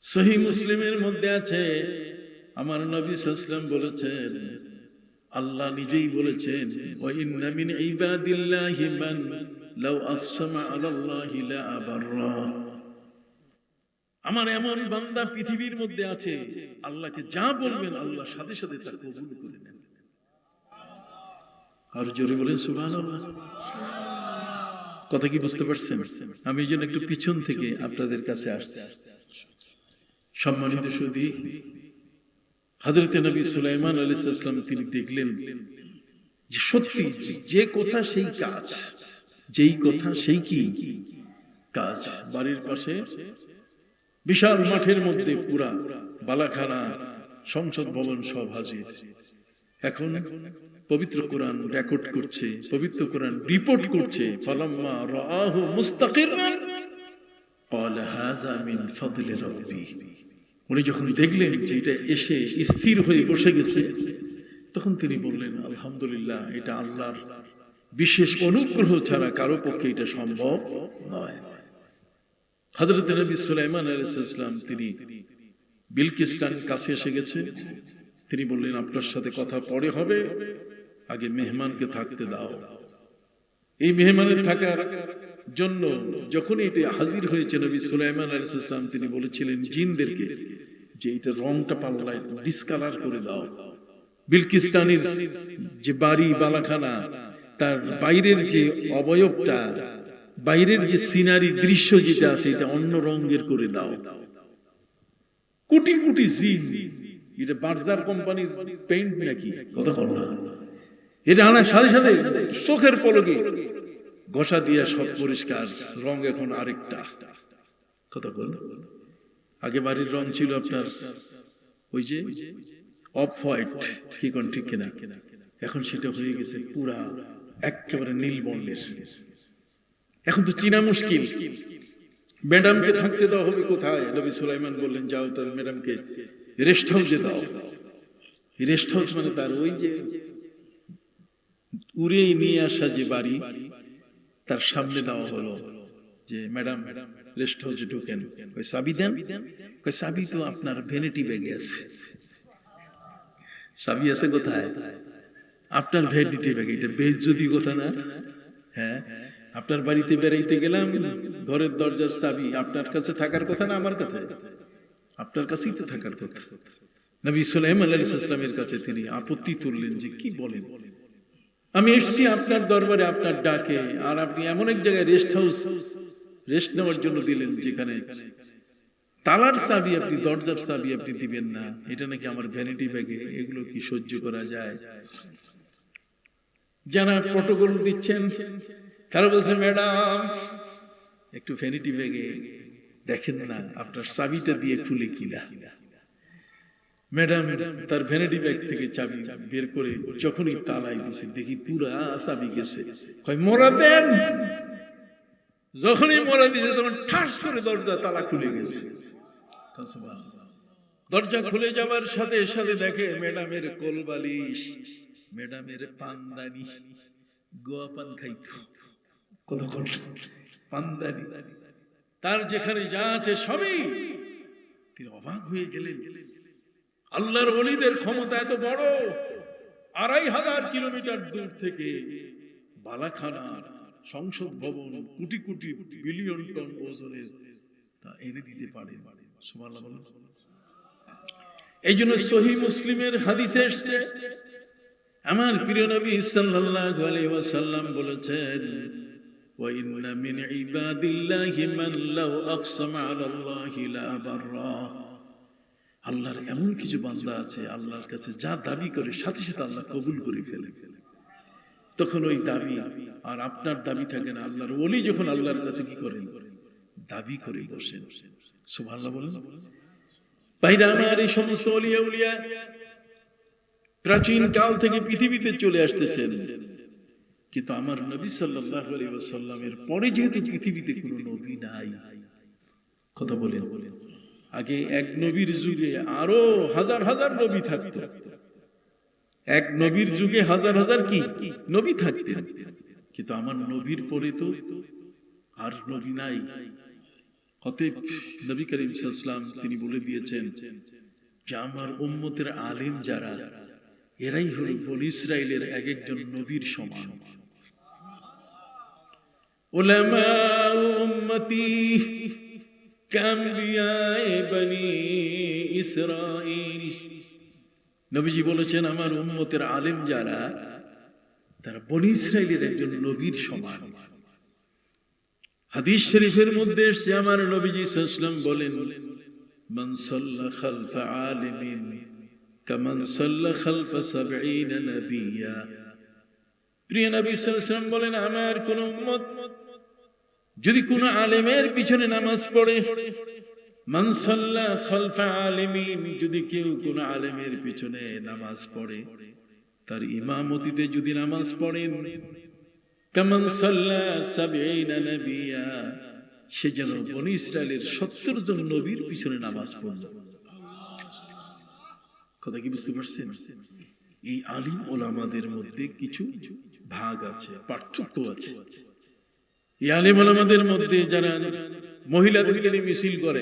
সহিহ মুসলিমের মধ্যে আছে আমার নবী সাল্লাল্লাহু আলাইহি ওয়াসাল্লাম বলেছেন, আল্লাহ নিজেই বলেছেন, ওয়া ইন্না মিন ইবাদিল্লাহি মান লাউ আকসামা আলাল্লাহি লা আবাররা। আমার এমন বান্দা পৃথিবীর মধ্যে আছে, আল্লাহকে যা বলবেন আল্লাহ সাথে সাথে তা কবুল করে নেন। আর জোরে বলেন সুবহানাল্লাহ। কথা কি বুঝতে পারছেন? আমি এই জন্য একটু পিছন থেকে আপনাদের কাছে আসছি। সম্মানিত সুধী, হযরত নবী সুলাইমান আলাইহিস সালাম তিনি দেখলেন যে সত্যি যে কথা সেই কাজ, যেই কথা সেই কি কাজ। বাড়ির পাশে বিশাল মাঠের মধ্যে পুরা বালাখানা, সংসদ ভবন সব হাজির। এখন পবিত্র কোরআন রেকর্ড করছে, পবিত্র কোরআন রিপোর্ট করছে, ফালাম্মা রাআহু মুস্তাকিরান ক্বালা হাযা মিন ফাদলি রাব্বি। উনি যখন দেখলেন যে এটা এসে স্থির হয়ে বসে গেছে, তখন তিনি বললেন আলহামদুলিল্লাহ, এটা আল্লাহর বিশেষ অনুগ্রহ ছাড়া কারো পক্ষে এটা সম্ভব নয়। হযরত নবী সুলাইমান আলাইহিস সালাম তিনি বিলকিস রানীর কাছে এসে গেছে। তিনি বললেন আপনার সাথে কথা পরে হবে, আগে মেহমানকে থাকতে দাও। এই মেহমানের থাকার জন্য যখন এটা হাজির হয়েছে নবী সুলাইমান আলাইহিস সালাম তিনি বলেছিলেন জিনদেরকে যে এটা রংটা পাল্টায় ডিসকালার করে দাও। বিলকিস রানীর যে বাড়ি বালাখানা, তার বাইরের যে অবয়বটা, বাইরের যে সিনারি দৃশ্য যেটা আছে এটা অন্য রঙের করে দাও। কোটি কোটি জিন, এটা বার্জার কোম্পানির পেইন্ট নাকি, কথা বল না, এটা আনার সাথে সাথে চোখের পলকে ঘষা দিয়ে সব পরিষ্কার, রং এখন আরেকটা, কথা বল। আগে বাড়ির রং ছিল আপনার ওই যে অফ হোয়াইট, ঠিক ঠিক কিনা, এখন সেটা হয়ে গেছে পুরা একেবারে নীল বর্ণের। এখন তো চিনা মুশকিল, ম্যাডামকে থাকতে দেওয়া হবে কোথায়? নবী সুলাইমান বললেন যাও তার ম্যাডামকে রেস্ট হাউসে দাও। রেস্ট হাউস মানে তার ওই যে উড়ে নিয়ে আসা যে বাড়ি, তার সামনে দেওয়া হলো যে ম্যাডাম রেস্ট হাউসে ঢুকেন। কই চাবি দেন? কই চাবি তো আপনার ভ্যানিটি ব্যাগে আছে। চাবি আছে কোথায়? আপনার ভ্যানিটি ব্যাগে। এটা বেইজ্জতি কথা না? হ্যাঁ, আপনার বাড়িতে বেড়াইতে গেলাম, ঘরের দরজার চাবি আপনার কাছে থাকার কথা না আমার কাছে? আপনার কাছেই তো থাকার কথা। নবী সুলাইমান আলাইহিস সালামের কাছে তিনি আপত্তি তুললেন যে কি বলেন, আমি এসেছি আপনার দরবারে আপনার ডাকে, আর আপনি এমন এক জায়গায় রেস্ট হাউস রেস্ট নেওয়ার জন্য দিলেন যেখানে তালার চাবি আপনি, দরজার চাবি আপনি দিবেন না, এটা নাকি আমার ভ্যানিটি ব্যাগে। এগুলো কি সহ্য করা যায়? যারা প্রটোকল দিচ্ছেন তারা বলছে ম্যাডাম একটু ভ্যানিটি ব্যাগে দেখেন না আপনার চাবিটা দিয়ে খুলে কিনা। ম্যাডাম তার ভ্যানিটি ব্যাগ থেকে চাবি বের করে যখনই তালাই দিছে দেখি পুরা চাবি গেছে। কয় মোড়া দেন। যখনই মোড়া দিয়েছে তখন ঠাস করে দরজা তালা খুলে গেছে। দরজা খুলে যাওয়ার সাথে সাথে দেখে ম্যাডামের কোলবালিশ, ম্যাডামের পানদানি, গোয়া পান খাইতো, কত পানদানি, তার যেখানে যা আছে সবই। তিনি অবাক হয়ে গেলেন, আল্লাহর ওলিদের ক্ষমতা এত বড়, 2500 কিলোমিটার দূর থেকে বালাখানা সংসদ ভবন কোটি কোটি বিলিয়ন টন ওজনের তা এনে দিতে পারে। সুবহানাল্লাহ বলুন। এই জন্য সহিহ মুসলিমের হাদিসে এসেছে, আমার প্রিয় নবী সাল্লাল্লাহু আলাইহি ওয়াসাল্লাম বলেছেন, ওয়া ইন্না মিন ইবাদিল্লাহি মান লাউ আকসামা আলাল্লাহি লা বাররা। আল্লাহর এমন কিছু বান্দা আছে, আল্লাহর কাছে যা দাবি করে সাথে সাথে আল্লাহ কবুল করে ফেলে। তখন ওই দাবি আর আপনার দাবি থাকে না। আল্লাহর ওলি যখন আল্লাহর কাছে কি করেন, দাবি করে বসেন। সুবহানাল্লাহ বলেন। ভাইরা আমার, এই সমস্ত ওলিয়া উলিয়া প্রাচীন কাল থেকে পৃথিবীতে চলে আসতেছেন, কিন্তু আমার নবী সাল্লাল্লাহু আলাইহি ওয়াসাল্লামের পরে যেহেতু পৃথিবীতে কোনো নবী নাই, কথা বলেন, আগে এক নবীর যুগে আরো হাজার হাজার নবী থাকত, এক নবীর যুগে হাজার হাজার কি নবী থাকতেন, কিন্তু আমার নবীর পরে তো আর নবী নাই। অতএব নবী করিম সাল্লাল্লাহু আলাইহি ওয়াসাল্লাম তিনি বলে দিয়েছেন যে আমার উম্মতের আলেম যারা, এরাই হলো বনী ইসরাইলের এক একজন নবীর সমান। উলামা উম্মতি কামবিয়ায়ে বনী ইসরাইল। নবীজি বলেছেন আমার উম্মতের আলেম যারা, তারা বনী ইসরাইলের একজন নবীর সমান। হাদিস শরীফের মধ্যে এসেছে আমার নবীজি সাল্লাল্লাহু আলাইহি ওয়াসাল্লাম বলেন, মান সাল্লা খালফা আলিমিন কামান সাল্লা খালফা 70 নবিয়্যা। প্রিয় নবী সাল্লাল্লাহু আলাইহি ওয়াসাল্লাম বলেন, আমার কোন উম্মত যদি কোন আলেমের পিছনে নামাজ পড়ে, মান সাল্লা খালফা আলিমিন, যদি কেউ কোন আলেমের পিছনে নামাজ পড়ে, তার ইমামতিতে যদি নামাজ পড়েন, কামান সাল্লা 70 নবিয়্যা, সে যেন বনী ইসরাইলের 70 জন নবীর পিছনে নামাজ পড়ল। কথা কি বুঝতে পারছেন? এই আলিম ওলামাদের মধ্যে কিছু ভাগ আছে, পার্থক্য আছে। এই আলিম ওলামাদের মধ্যে যারা মহিলাদেরকে নিয়ে মিছিল করে,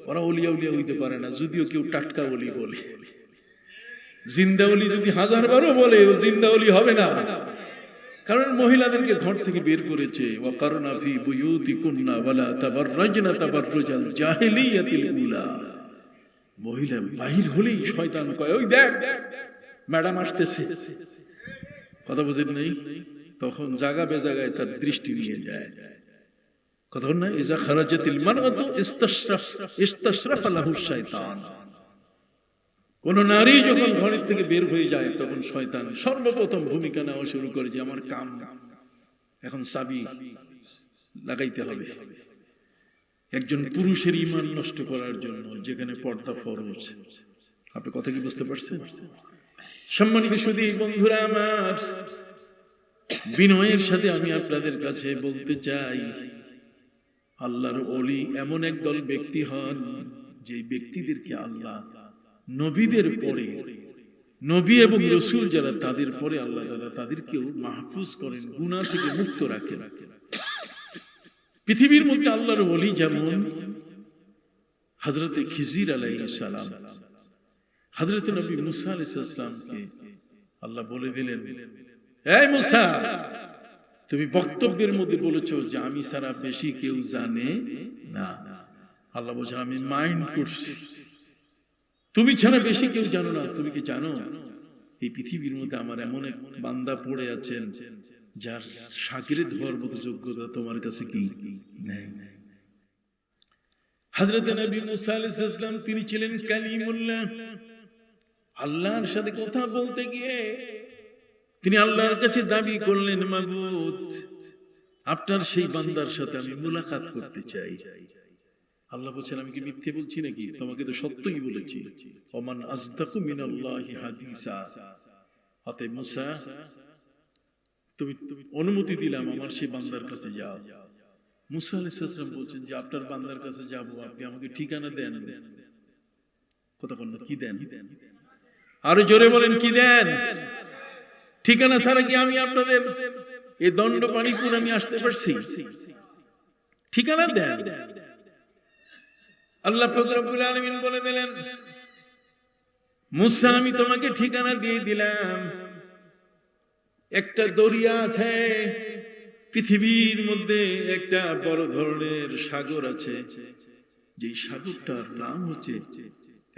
ওরা ওলিয়া উলিয়া হইতে পারে না, যদিও কেউ টাটকা ওলি বলে। জিন্দা ওলি যদি 1000 বারও বলে, ও জিন্দা ওলি হবে না, কারণ মহিলাদেরকে ঘর থেকে বের করেছে। ওয়াকারনা ফি বুয়ুতিকুন্না ওয়ালা তাবাররাজনা তাবাররুজাল জাহিলিয়াতিল উলা। মহিলা বাহির হলেই শয়তান কয়, ওই দেখ ম্যাডাম আসতেছে, কথা বুঝেন নাই? তখন জায়গা বেজাগায় তার দৃষ্টি নিয়ে যায়। কথা না, ইজা খারাজাতিল মারআতু ইস্তাশরাফা লাহু শাইতান। কোন নারী যখন ঘরের থেকে বের হয়ে যায়, তখন শয়তান সর্বপ্রথম ভূমিকা নেওয়া শুরু করে যে আমার কাম এখন চাবি লাগাইতে হবে। একজন পুরুষের ঈমান নষ্ট করার জন্য, যেখানে পর্দা ফরজ। আপনি কথা কি বুঝতে পারছেন? সম্মানিত সুধী বন্ধুরা আমার, বিনয়ের সাথে আমি আপনাদের কাছে বলতে চাই, আল্লাহর ওলি এমন একদল ব্যক্তি হন, যে ব্যক্তিদেরকে আল্লাহ নবীদের পরে, নবী এবং রাসূল যারা তাদের পরে আল্লাহ তাআলা তাদেরকেও মাহফুজ করেন, গুনাহ থেকে মুক্ত রাখেন। পৃথিবীর মধ্যে আল্লাহর ওলি যেমন হযরত খিজির আলাইহিস সালাম, হযরত নবী মুসা আলাইহিস সালামকে আল্লাহ বলে দিলেন, এই মুসা, তুমি বক্তব্যের মধ্যে বলেছো যে আমি ছাড়া বেশি কেউ জানে না। আল্লাহ বলছেন, আমি মাইন্ড করছি, তুমি ছাড়া বেশি কেউ জানো না। তুমি কি জানো এই পৃথিবীর মধ্যে আমার এমন এক বান্দা পড়ে আছেন, যার শাগিরদ হওয়ার মতো যোগ্যতা তোমার কাছে কি নেই? হযরত নবী মুসা আলাইহিস সালাম তিনি ছিলেন কালিমুল্লাহ। আল্লাহর সাথে কথা বলতে গিয়ে তিনি আল্লাহর কাছে দাবি করলেন, মাবুদ, আপনার সেই বান্দার সাথে আমি মুলাকাত করতে চাই। আল্লাহ বলছেন, আমি কি মিথ্যে বলছি নাকি? তোমাকে তো সত্যই বলেছি। ওমান আসদাকু মিনাল্লাহি হাদিসা। অতএব মুসা, তুমি অনুমতি দিলাম, আমার সেই বান্দার কাছে যাও। মুসা আলাইহিস সালাম বলছেন যে আপনার বান্দার কাছে যাব, আপনি আমাকে ঠিকানা দেন। কথা বলেন, কি দেন? আরো জোরে বলেন, কি দেন? ঠিকানা ছাড়া কি আমি আপনাদের এই দণ্ড পানিপুর আমি আসতে পারছি? ঠিকানা দেন। আল্লাহ পাক রব্বুল আলামিন বলে দিলেন, মুসা আমি তোমাকে ঠিকানা দিয়ে দিলাম, একটা দরিয়া আছে পৃথিবীর মধ্যে, একটা বড় ধরনের সাগর আছে, যে সাগরটার নাম হচ্ছে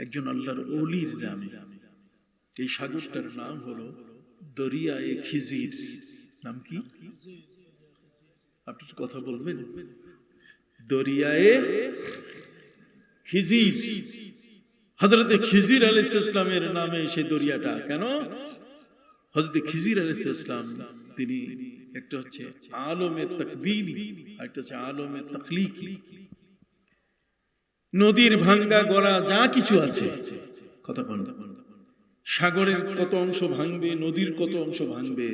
একজন আল্লাহর ওলির নামে। এই সাগরটার নাম হলো দরিয়ায়ে খিজির। নাম কি? আপনার কথা বলবেন? দরিয়ায়ে খিজির। হযরতে খিজির আলাইহিস সালামের নামে সেই দরিয়াটা। কেন? হযরতে খিজির আলাইহিস সালাম তিনি একটা হচ্ছে আলমে তাকবীর, আর একটা হচ্ছে আলমে তাখলিক। নদীর ভাঙ্গা গড়া যা কিছু আছে, কথা বল, সাগরের কত অংশ ভাঙবে, নদীর কত অংশ ভাঙবে,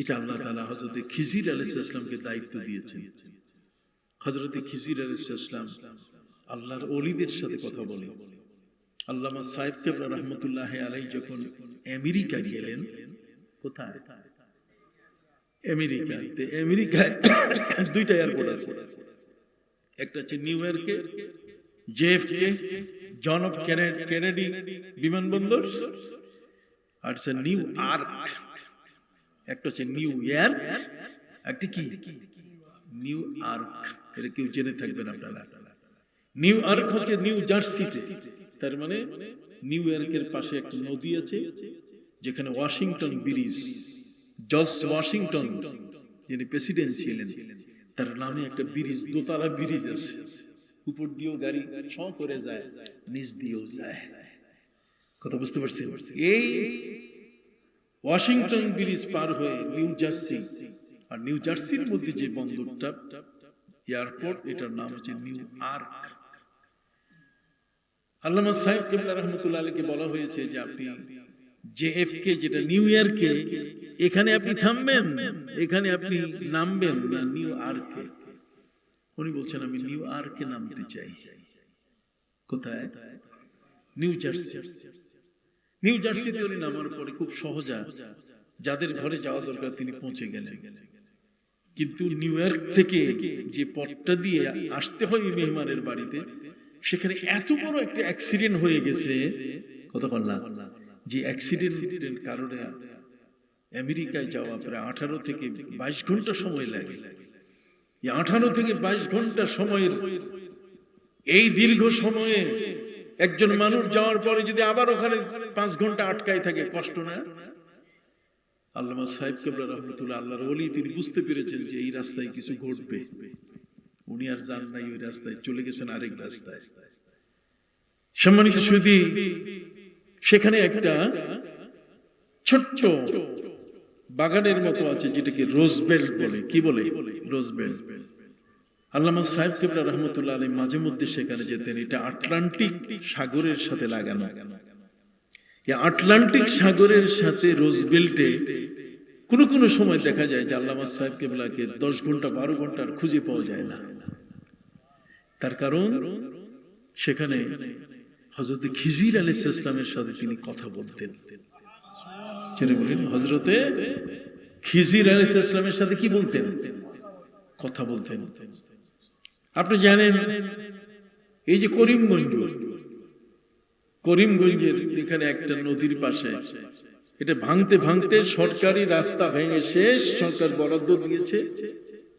এটা আল্লাহ তাআলা হযরতে খিজির আলাইহিস সালামকে দায়িত্ব দিয়েছেন। হযরতে খিজির আলাইহিস সালাম আল্লাহর ওলিদের সাথে কথা বলে। আল্লামা সাহেব কেবলা রহমতুল্লাহ আলাইহি যখন আমেরিকা গেলেন, কোথায়? আমেরিকাতে। আমেরিকায় দুইটা এয়ারপোর্ট আছে, একটা হচ্ছে নিউ ইয়র্কে জেএফকে জন অফ কেনেডি বিমানবন্দর, আর হচ্ছে নিউ আর্ক। একটা হচ্ছে নিউ ইয়র্ক, একটা কি নিউ আর্ক। এটা কেউ জেনে থাকবেন আপনারা। নিউ আর্ক হচ্ছে নিউ জার্সিতে, তার মানে নিউ ইয়র্কের পাশে একটা নদী আছে যেখানে ওয়াশিংটন ব্রিজ, জর্জ ওয়াশিংটন যিনি প্রেসিডেন্ট ছিলেন, তার নামে একটা ব্রিজ, দোতলা ব্রিজ আছে। উপর দিয়েও গাড়ি ছ করে যায়, নিচ দিয়েও যায়। কথা বুঝতে পারছেন? এই ওয়াশিংটন ব্রিজ পার হয়ে নিউ জার্সি, আর নিউ জার্সির মধ্যে যে বন্দরটা এয়ারপোর্ট, এটার নাম হচ্ছে নিউ আর্ক। আল্লামা সাহেব কেবলা রহমতুল্লাহ আলাইহিকে বলা হয়েছে যে আপনি জেএফকে, যেটা নিউ ইয়র্কে, এখানে আপনি থামবেন, এখানে আপনি নামবেন না নিউ আর্কে। উনি বলছেন আমি নিউ আর্কে নামতে চাই। কোথায়? New jersey. নিউ জার্সিতে উনি নামার পরে খুব সহজা যাদের ঘরে যাওয়া দরকার তিনি পৌঁছে গেলেন। কিন্তু নিউ ইয়র্ক থেকে যে পথটা দিয়ে আসতে হয় মেহমানের বাড়িতে, সেখানে এত বড় একটা অ্যাক্সিডেন্ট হয়ে গেছে, কথা বললাম, যে অ্যাক্সিডেন্টের কারণে আমেরিকায় যাওয়া প্রায় 18 থেকে 22 ঘন্টা সময় লাগে। এই 18 থেকে 22 ঘন্টা সময়ের এই দীর্ঘ সময়ে একজন মানুষ যাওয়ার পরে যদি আবার ওখানে 5 ঘন্টা আটকায় থাকে, কষ্ট না? আল্লামা সাহেব কেবলা রহমতুল্লাহ আল্লাহর ওলি, তিনি বুঝতে পেরেছেন যে এই রাস্তায় কিছু ঘটবে। উনি আর যান নাই ওই রাস্তায়, চলে গেছেন আরেক রাস্তায়। সম্মানিত সুধী, সেখানে একটা ছোট্ট বাগানের মতো আছে যেটাকে রোজবেল্ট বলে। কি বলে? রোজবেল্ট। আল্লামা সাহেব কেবলা রহমতুল্লাহ আলাইহি মাঝে মধ্যে সেখানে যেতেন। এটা আটলান্টিক সাগরের সাথে লাগানো। এই আটলান্টিক সাগরের সাথে রোজবেল্টে কোন কোন সময় দেখা যায় যে আল্লামা সাহেব কেবলাকে 10 ঘন্টা 12 ঘন্টার খুঁজে পাওয়া যায় না। তার কারণ সেখানে হযরতে খিজির আলাইহিস সালামের সাথে তিনি কথা বলতেন। হযরতে খিজির আলাইহিস সালামের সাথে কি বলতেন? কথা বলতেন। আপনি জানেন এই যে করিমগঞ্জের এখানে একটা নদীর পাশে, এটা ভাঙতে ভাঙতে সরকারি রাস্তা ভেঙে শেষ, সরকার বরাদ্দ দিয়েছে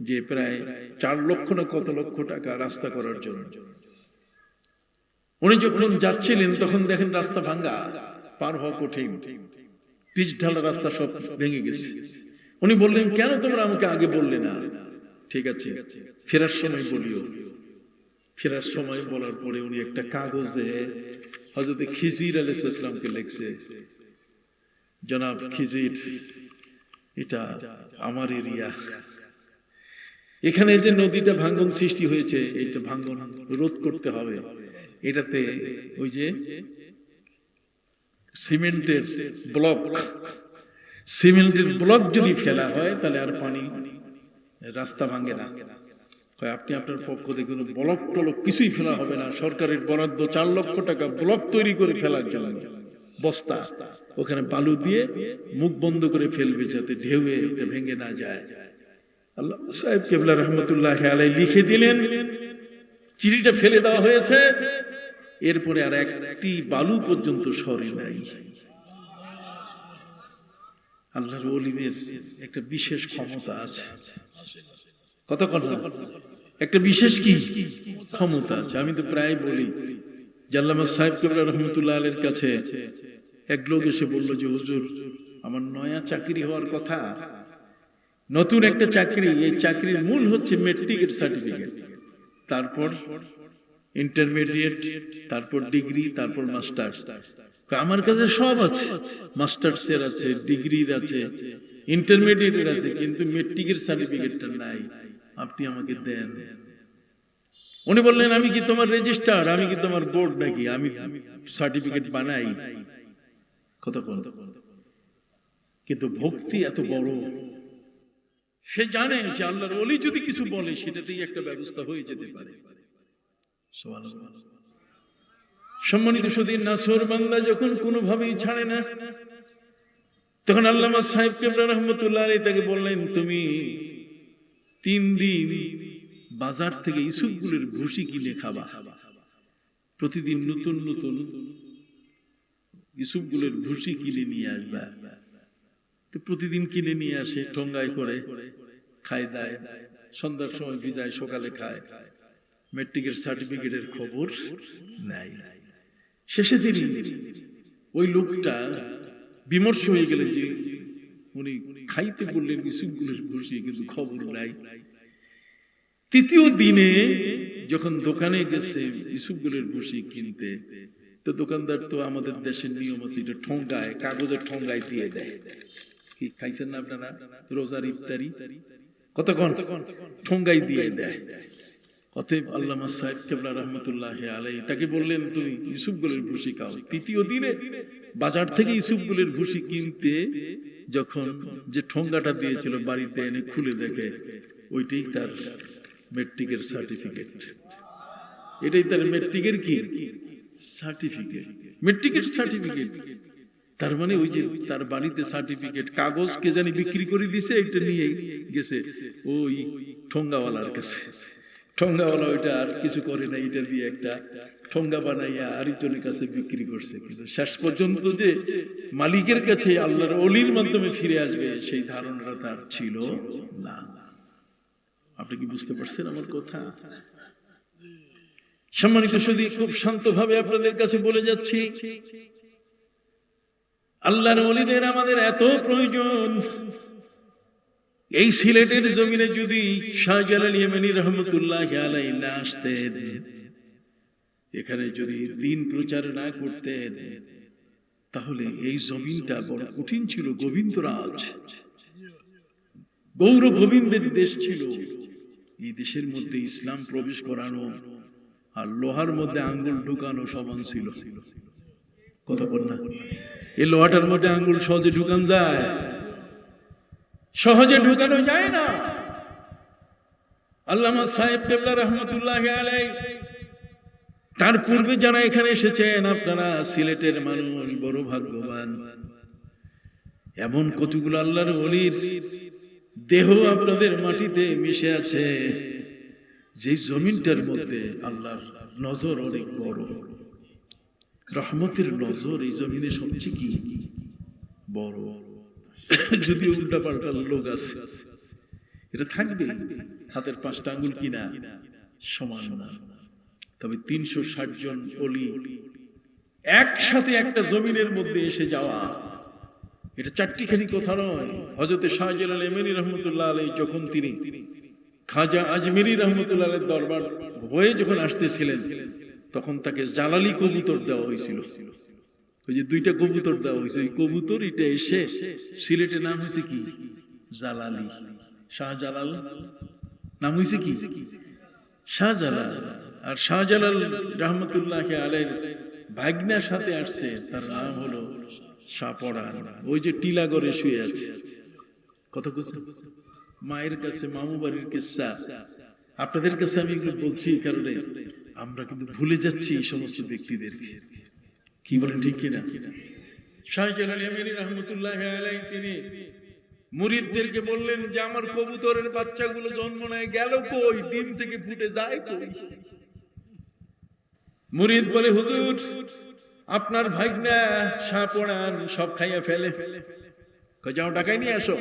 যে প্রায় 4 লক্ষ না কত লক্ষ টাকা রাস্তা করার জন্য। উনি যখন যাচ্ছিলেন তখন দেখেন রাস্তা ভাঙা, পার হওয়া কঠিন, পিচ ঢালা রাস্তা সব ভেঙে গেছে। উনি বললেন কেন তোমরা আমাকে আগে বললে না? ঠিক আছে, ফেরার সময় বলিও। ফেরার সময় বলার পরে উনি একটা কাগজে হযরত খিজির আলাইহিস সালামকে লিখছে, জনাব খিজির, এটা আমার এরিয়া, এখানে যে নদীটা ভাঙ্গন সৃষ্টি হয়েছে, এটা ভাঙ্গন রোধ করতে হবে। এটাতে ওই যে সিমেন্টের ব্লক যদি ফেলা হয় তাহলে আর পানি রাস্তা ভাঙে না। আপনি আপনার পক্ষ থেকে কোনো ব্লক টলক কিছুই ফেলা হবে না, সরকারের বরাদ্দ 4 লক্ষ টাকা ব্লক তৈরি করে ফেলার জন্য, বস্তা ওখানে বালু দিয়ে মুখ বন্ধ করে ফেলবে যাতে ঢেউয়ে এটা ভেঙে না যায়। আল্লাহ সাহেব কেবলা রহমতুল্লাহ আলাইহি লিখে দিলেন, চিঠিটা ফেলে দেওয়া হয়েছে। এরপরে আর একটি বালু পর্যন্ত সরে নাই। আল্লাহর ওলিদের একটা বিশেষ ক্ষমতা আছে, কত কথা, একটা বিশেষ কি ক্ষমতা আছে। আমি তো প্রায় বলি, আল্লামা সাহেব কেবলা রহমতুল্লাহ আলাইহির কাছে এক লোক এসে বলল যে হুজুর, আমার নয়া চাকরি হওয়ার কথা, নতুন একটা চাকরি, এই চাকরির মূল হচ্ছে মেট্রিকের সার্টিফিকেট, তারপর ইন্টারমিডিয়েট, তারপর ডিগ্রি, তারপর মাস্টার্স। আমার কাছে সব আছে, মাস্টার্স এর আছে, ডিগ্রির আছে, ইন্টারমিডিয়েটের আছে, কিন্তু মেট্রিকের সার্টিফিকেটটা নাই, আপনি আমাকে দেন। উনি বললেন, আমি কি তোমার রেজিস্ট্রার, আমি কি তোমার বোর্ড নাকি, আমি সার্টিফিকেট বানাই? কত কোন, কিন্তু ভক্তি এত বড়, সে জানে যে আল্লাহর ওলি যদি কিছু বলে সেটাতেই একটা ব্যবস্থা হয়ে যেতে পারে। সম্মানিত সুধীর, নাসর বান্দা যখন কোনোভাবেই ছাড়ে না, তখন আল্লামা সাহেব কেবলা রহমতুল্লাহ আলাইহি তাকে বললেন, তুমি 3 দিন বাজার থেকে ইসুফগুলের ভুসি কিনে খাবা, প্রতিদিন নতুন নতুন ইসুফগুলের ভুসি কিনে নিয়ে আসবা। তো প্রতিদিন কিনে নিয়ে আসে, ঠোঙ্গায় করে খায় দায়, সন্ধ্যার সময় ভিজায়, সকালে খায়। মেট্রিকের সার্টিফিকেটের খবর নাই। শেষে তিনি ওই লোকটা বিমর্ষ হয়ে গেলেন যে উনি খাইতে বললেন ইসুফগুলের ভুসি, কিন্তু খবর নাই। 3য় দিনে যখন দোকানে গেছে ইসুফগুলের ভুসি কিনতে, তো দোকানদার তো আমাদের দেশের নিয়ম আছে, এটা ঠোঙ্গায়, কাগজের ঠোঙ্গায় দিয়ে দেয়। কি খাইছেন না আপনারা রোজার ইফতারি, কতক্ষণ ঠোঙ্গাই দিয়ে দেয়। অতএব আল্লামা সাহেব কেবলা রহমতুল্লাহ আলাইহি তাকে বললেন, তুমি ইসুফগুলের ভুসি খাও। 3য় দিনে বাজার থেকে ইসুফগুলের ভুসি কিনতে যখন যে ঠোঙ্গাটা দিয়েছিল বাড়িতে এনে খুলে দেখে, ওইটাই তার মেট্রিকের সার্টিফিকেট। এটাই তার মেট্রিকের কি সার্টিফিকেট, মেট্রিকের সার্টিফিকেট। তার মানে ওই যে তার বাড়িতে সার্টিফিকেট, কাগজ কে জানি বিক্রি করে দিছে, এটা নিয়ে গেছে ওই ঠোঙ্গাওয়ালার কাছে। ঠোঙ্গাওয়ালা ওইটা আর কিছু করে না, এটা দিয়ে একটা ঠোঙ্গা বানাইয়া আরেকজনের কাছে বিক্রি করছে। কিন্তু শেষ পর্যন্ত যে মালিকের কাছে আল্লাহর ওলির মাধ্যমে ফিরে আসবে, সেই ধারণাটা তার ছিল না। আপনি কি বুঝতে পারছেন আমার কথা? সম্মানিত সুধী, খুব শান্তভাবে আপনাদের কাছে বলে যাচ্ছি, আল্লাহর ওলিদের আমাদের এত প্রয়োজন। এই সিলেটের জমিনে যদি শাহজালাল ইয়েমেনি রহমতুল্লাহ আলাইহি না আসতেন, এখানে যদি দিন প্রচার না করতেন, তাহলে এই জমিনটা বড় কঠিন ছিল। গোবিন্দরাজ, গৌর গোবিন্দের দেশ ছিল। এই দেশের মধ্যে ইসলাম প্রবেশ করানো আর লোহার মধ্যে আঙ্গুল ঢুকানো সমান ছিল। কথা বল না, এই লোহাটার মধ্যে আঙ্গুল সহজে ঢুকান যায়? সহজে ঢুকানো যায় না। আল্লামা সাহেব কেবলা রহমতুল্লাহ আলাইহি, তার পূর্বে যারা এখানে এসেছেন, আপনারা সিলেটের মানুষ বড় ভাগ্যবান। এমন কতগুলো আল্লাহর ওলির দেহ আপনাদের মাটিতে মিশে আছে, যে জমিনটার মধ্যে আল্লাহর নজর অনেক বড়, রহমতের নজর এই জমিনে সবচেয়ে কি বড়। যদি উল্টা পাল্টা লোক আছে, এটা থাকবে। হাতের 5টা আঙ্গুল কিনা সমান না, তবে 360 জন ওলি একসাথে একটা জমিনের মধ্যে এসে যাওয়া, এটা চারটিখানি কথা নয়। হযরত শাহজালাল ইয়েমেনি রহমতুল্লাহ আলাইহি যখন তিনি খাজা আজমেরি রহমতুল্লাহ আলাইহির দরবার হয়ে যখন আসতেছিলেন, তখন তাকে জালালি কবুতর দেওয়া হয়েছিল। ওই যে 2টা কবুতর দেওয়া হয়েছে, ওই কবুতর এটা এসে সিলেটের নাম হয়েছে কি জালালি। শাহজালাল নাম হয়েছে কি শাহজালাল। আর শাহজালাল রহমতুল্লাহ আলাইহির ভাগ্নার সাথে আসছে, তার নাম হলো শাহপরাণ। ওই যে টিলাগড়ে শুয়ে আছে। কত কিছু মায়ের কাছে মামু বাড়ির কিস্সা আপনাদের কাছে আমি বলছি, এই কারণে আমরা কিন্তু ভুলে যাচ্ছি এই সমস্ত ব্যক্তিদেরকে। কি বলেন, ঠিক কিনা? শাহজালাল ইয়েমেনি রহমতুল্লাহ আলাইহি তিনি মুরিদদেরকে বললেন যে আমার কবুতরের বাচ্চাগুলো জন্ম নেয় গেল কই, ডিম থেকে ফুটে যায় কই? মুরিদ বলে, হুজুর আপনার ভাইগনা সাপ ওড়ান সব খাইয়া ফেলে, যাও ডাকাই নিয়ে আসো।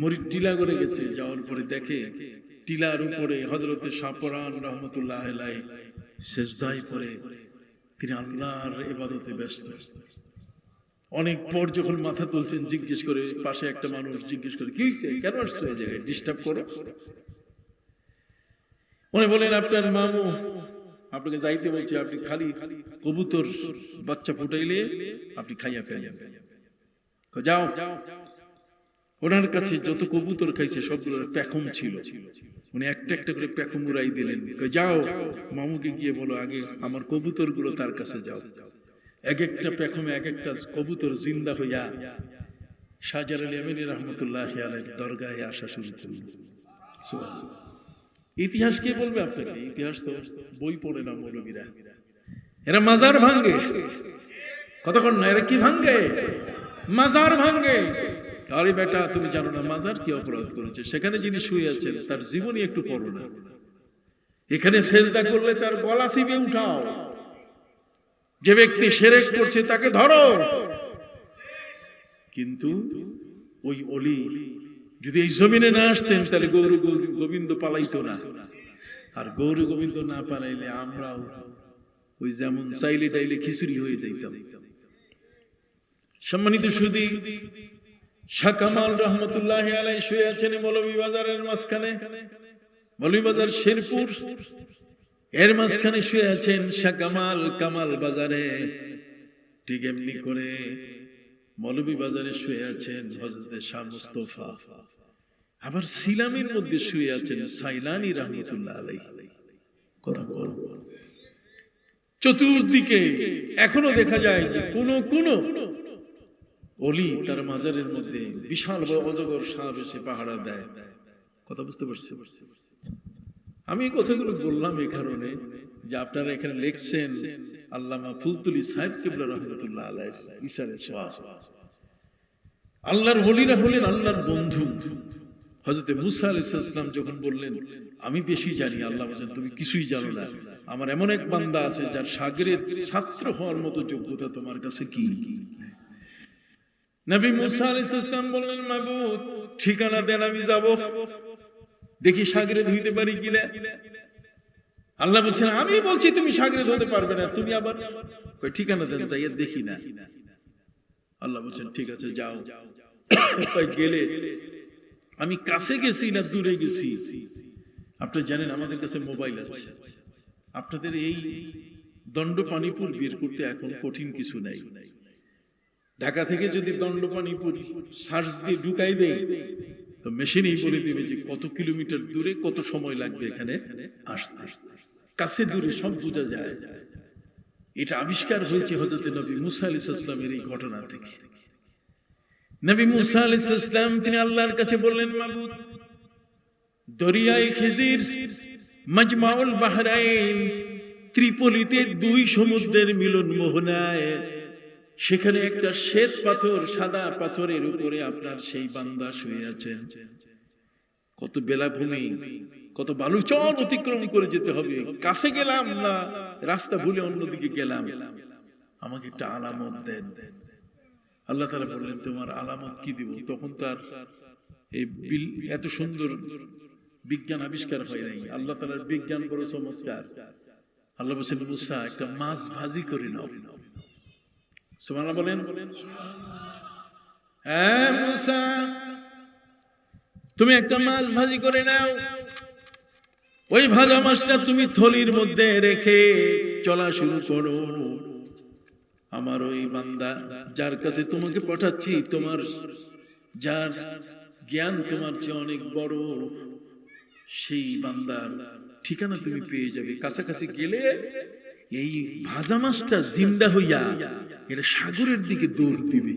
মুরিদ টিলা করে গেছে, যাওয়ার পরে দেখে টিলার উপরে হযরতে শাহপরান রহমতুল্লাহ আলাইহি সিজদায় পড়ে তিনি আল্লাহর ইবাদতে ব্যস্ত। অনেক পর যখন মাথা তুলছেন, জিজ্ঞেস করে পাশে একটা মানুষ জিজ্ঞেস করে, কি হয়েছে, কেন আসছো এই জায়গায়, ডিস্টার্ব করো? উনি বলেন, আপনার মামু আপনাকে যাইতে বলছে, আপনি খালি কবুতর বাচ্চা ফুটাইলে আপনি খাইয়া ফেলেন, যাও। ওনার কাছে যত কবুতর খাইছে সবগুলোর পেখম ছিল, উনি একটা একটা করে পেখম উড়াই দিলেন। যাও মামুকে গিয়ে বলো আগে আমার কবুতর গুলো তার কাছে যাও। এক একটা পেখমে এক একটা কবুতর জিন্দা হইয়া শাহজার আলী আমিনী রহমতুল্লাহ আলাইহির দরগাহে আসা শুরু করল। ইতিহাস কে বলবে আপনাকে? ইতিহাস তো বই পড়ে না মৌলবীরা, এরা মাজার ভাঙ্গে। কতক্ষণ না, এরা কি ভাঙ্গে? মাজার ভাঙ্গে। আরে বেটা, তুমি জানো না মাজার কি অপরাধ করেছে? সেখানে যিনি শুয়ে আছেন তার জীবনী একটু পড়ো না। এখানে সেজদা করলে তার গলা চিপে উঠাও। যে ব্যক্তি শিরক করছে তাকে ধরো। কিন্তু ওই ওলি যদি এই জমিনে না আসতেন তাহলে গৌর গোবিন্দ পালাইতো না। আর গৌর গোবিন্দ না পালাইলে আমরাও ওই যেমন চাইলে টাইলে খিচুড়ি হয়ে যাইতাম। সম্মানিত সুধী, শাহ কামাল রহমতুল্লাহ আলাইহি শুয়ে আছেন মৌলভীবাজারের মাঝখানে, মৌলভীবাজার শেরপুর এর মাঝখানে শুয়ে আছেন শাহ কামাল, কামাল বাজারে। ঠিক এমনি করে মৌলভীবাজারে শুয়ে আছেন হযরতে শাহ মুস্তাফা। আবার সিলামের মধ্যে শুয়ে আছেন সাইলানি রহমতুল্লাহ আলাইহি। কথা বল, চতুর্দিকে এখনো দেখা যায় যে কোন ওলি তার মাজারের মধ্যে বিশাল বড় অজগর সাপ এসে পাহারা দেয়। কথা বুঝতে পারছি? আমি এই কথাগুলো বললাম এই কারণে যে আপনারা এখানে লিখছেন আল্লামা ফুলতুলি সাহেব কিবলা রহমতুল্লাহ আলাইহি ইশারে সওয়াব। আল্লাহর ওলিরা হলেন আল্লাহর বন্ধু। হযরতে মুসা আলাইহিস সালাম যখন বললেন আমি বেশি জানি, আল্লাহ বলেন তুমি কিছুই জানো না, আমার এমন এক বান্দা আছে যার শাগিরদ ছাত্র হওয়ার মতো যোগ্যতা তোমার কাছে কি? নবী মুসা আলাইহিস সালাম বললেন মাবুদ ঠিকানা দেন, আমি যাব দেখি শাগিরদ হইতে পারি কিনা। আল্লাহ বলছেন আমি বলছি তুমি শাগিরদ হতে পারবে না, তুমি আবার ঠিকানা দেন, যাইয়া দেখি না। আল্লাহ বলছেন ঠিক আছে যাও। গেলে আমি কাছে গেছি না দূরে গেছি? আপনারা জানেন আমাদের কাছে মোবাইল আছে, আপনাদের এই দণ্ডপানিপুর বের করতে এখন কঠিন কিছু নাই। ঢাকা থেকে যদি দণ্ডপানিপুর সার্চ দিয়ে ঢুকাই দেয় তো মেশিনেই বলে দিবে যে কত কিলোমিটার দূরে, কত সময় লাগবে এখানে আসতে। কাছে দূরে সব বোঝা যায়। এটা আবিষ্কার হয়েছে হযরত নবী মুসা আলাইহিস সালামের এই ঘটনা থেকে। নবী মুসা আলাইহিস সালাম তিনি আল্লাহর কাছে বললেন মাবুদ দরিয়ায়ে খিজির মাজমাউল বাহরাইন ত্রিপলিতে দুই সমুদ্রের মিলন মোহনায়, সেখানে একটা শ্বেত পাথর, সাদা পাথরের উপরে আপনার সেই বান্দা শুয়ে আছেন। কত বেলাভূমি, কত বালুচর অতিক্রম করে যেতে হবে, কাছে গেলাম না রাস্তা ভুলে অন্যদিকে গেলাম, আমাকে একটা আলামত দেন। আল্লাহ তাআলা বললেন তোমার আলামত কি দিব? তখন তার এই এত সুন্দর বিজ্ঞান আবিষ্কার হয় নাই। আল্লাহ তাআলার বিজ্ঞান বড় চমৎকার। আল্লাহ বলেন মুসা একটা মাছ ভাজি করে নাও। সুবহানাল্লাহ বলেন। হ্যাঁ মুসা তুমি একটা মাছ ভাজি করে নাও, ওই ভাজা মাছটা তুমি থলির মধ্যে রেখে চলা শুরু করো। আমার ওই বান্দা যার কাছে তোমাকে পাঠাচ্ছি, তোমার যার জ্ঞান তোমার চেয়ে অনেক বড়, সেই বান্দার ঠিকানা তুমি পেয়ে যাবে। কাছাকাছি গেলে এই ভাজা মাছটা জিন্দা হইয়া এটা সাগরের দিকে দৌড় দিবে।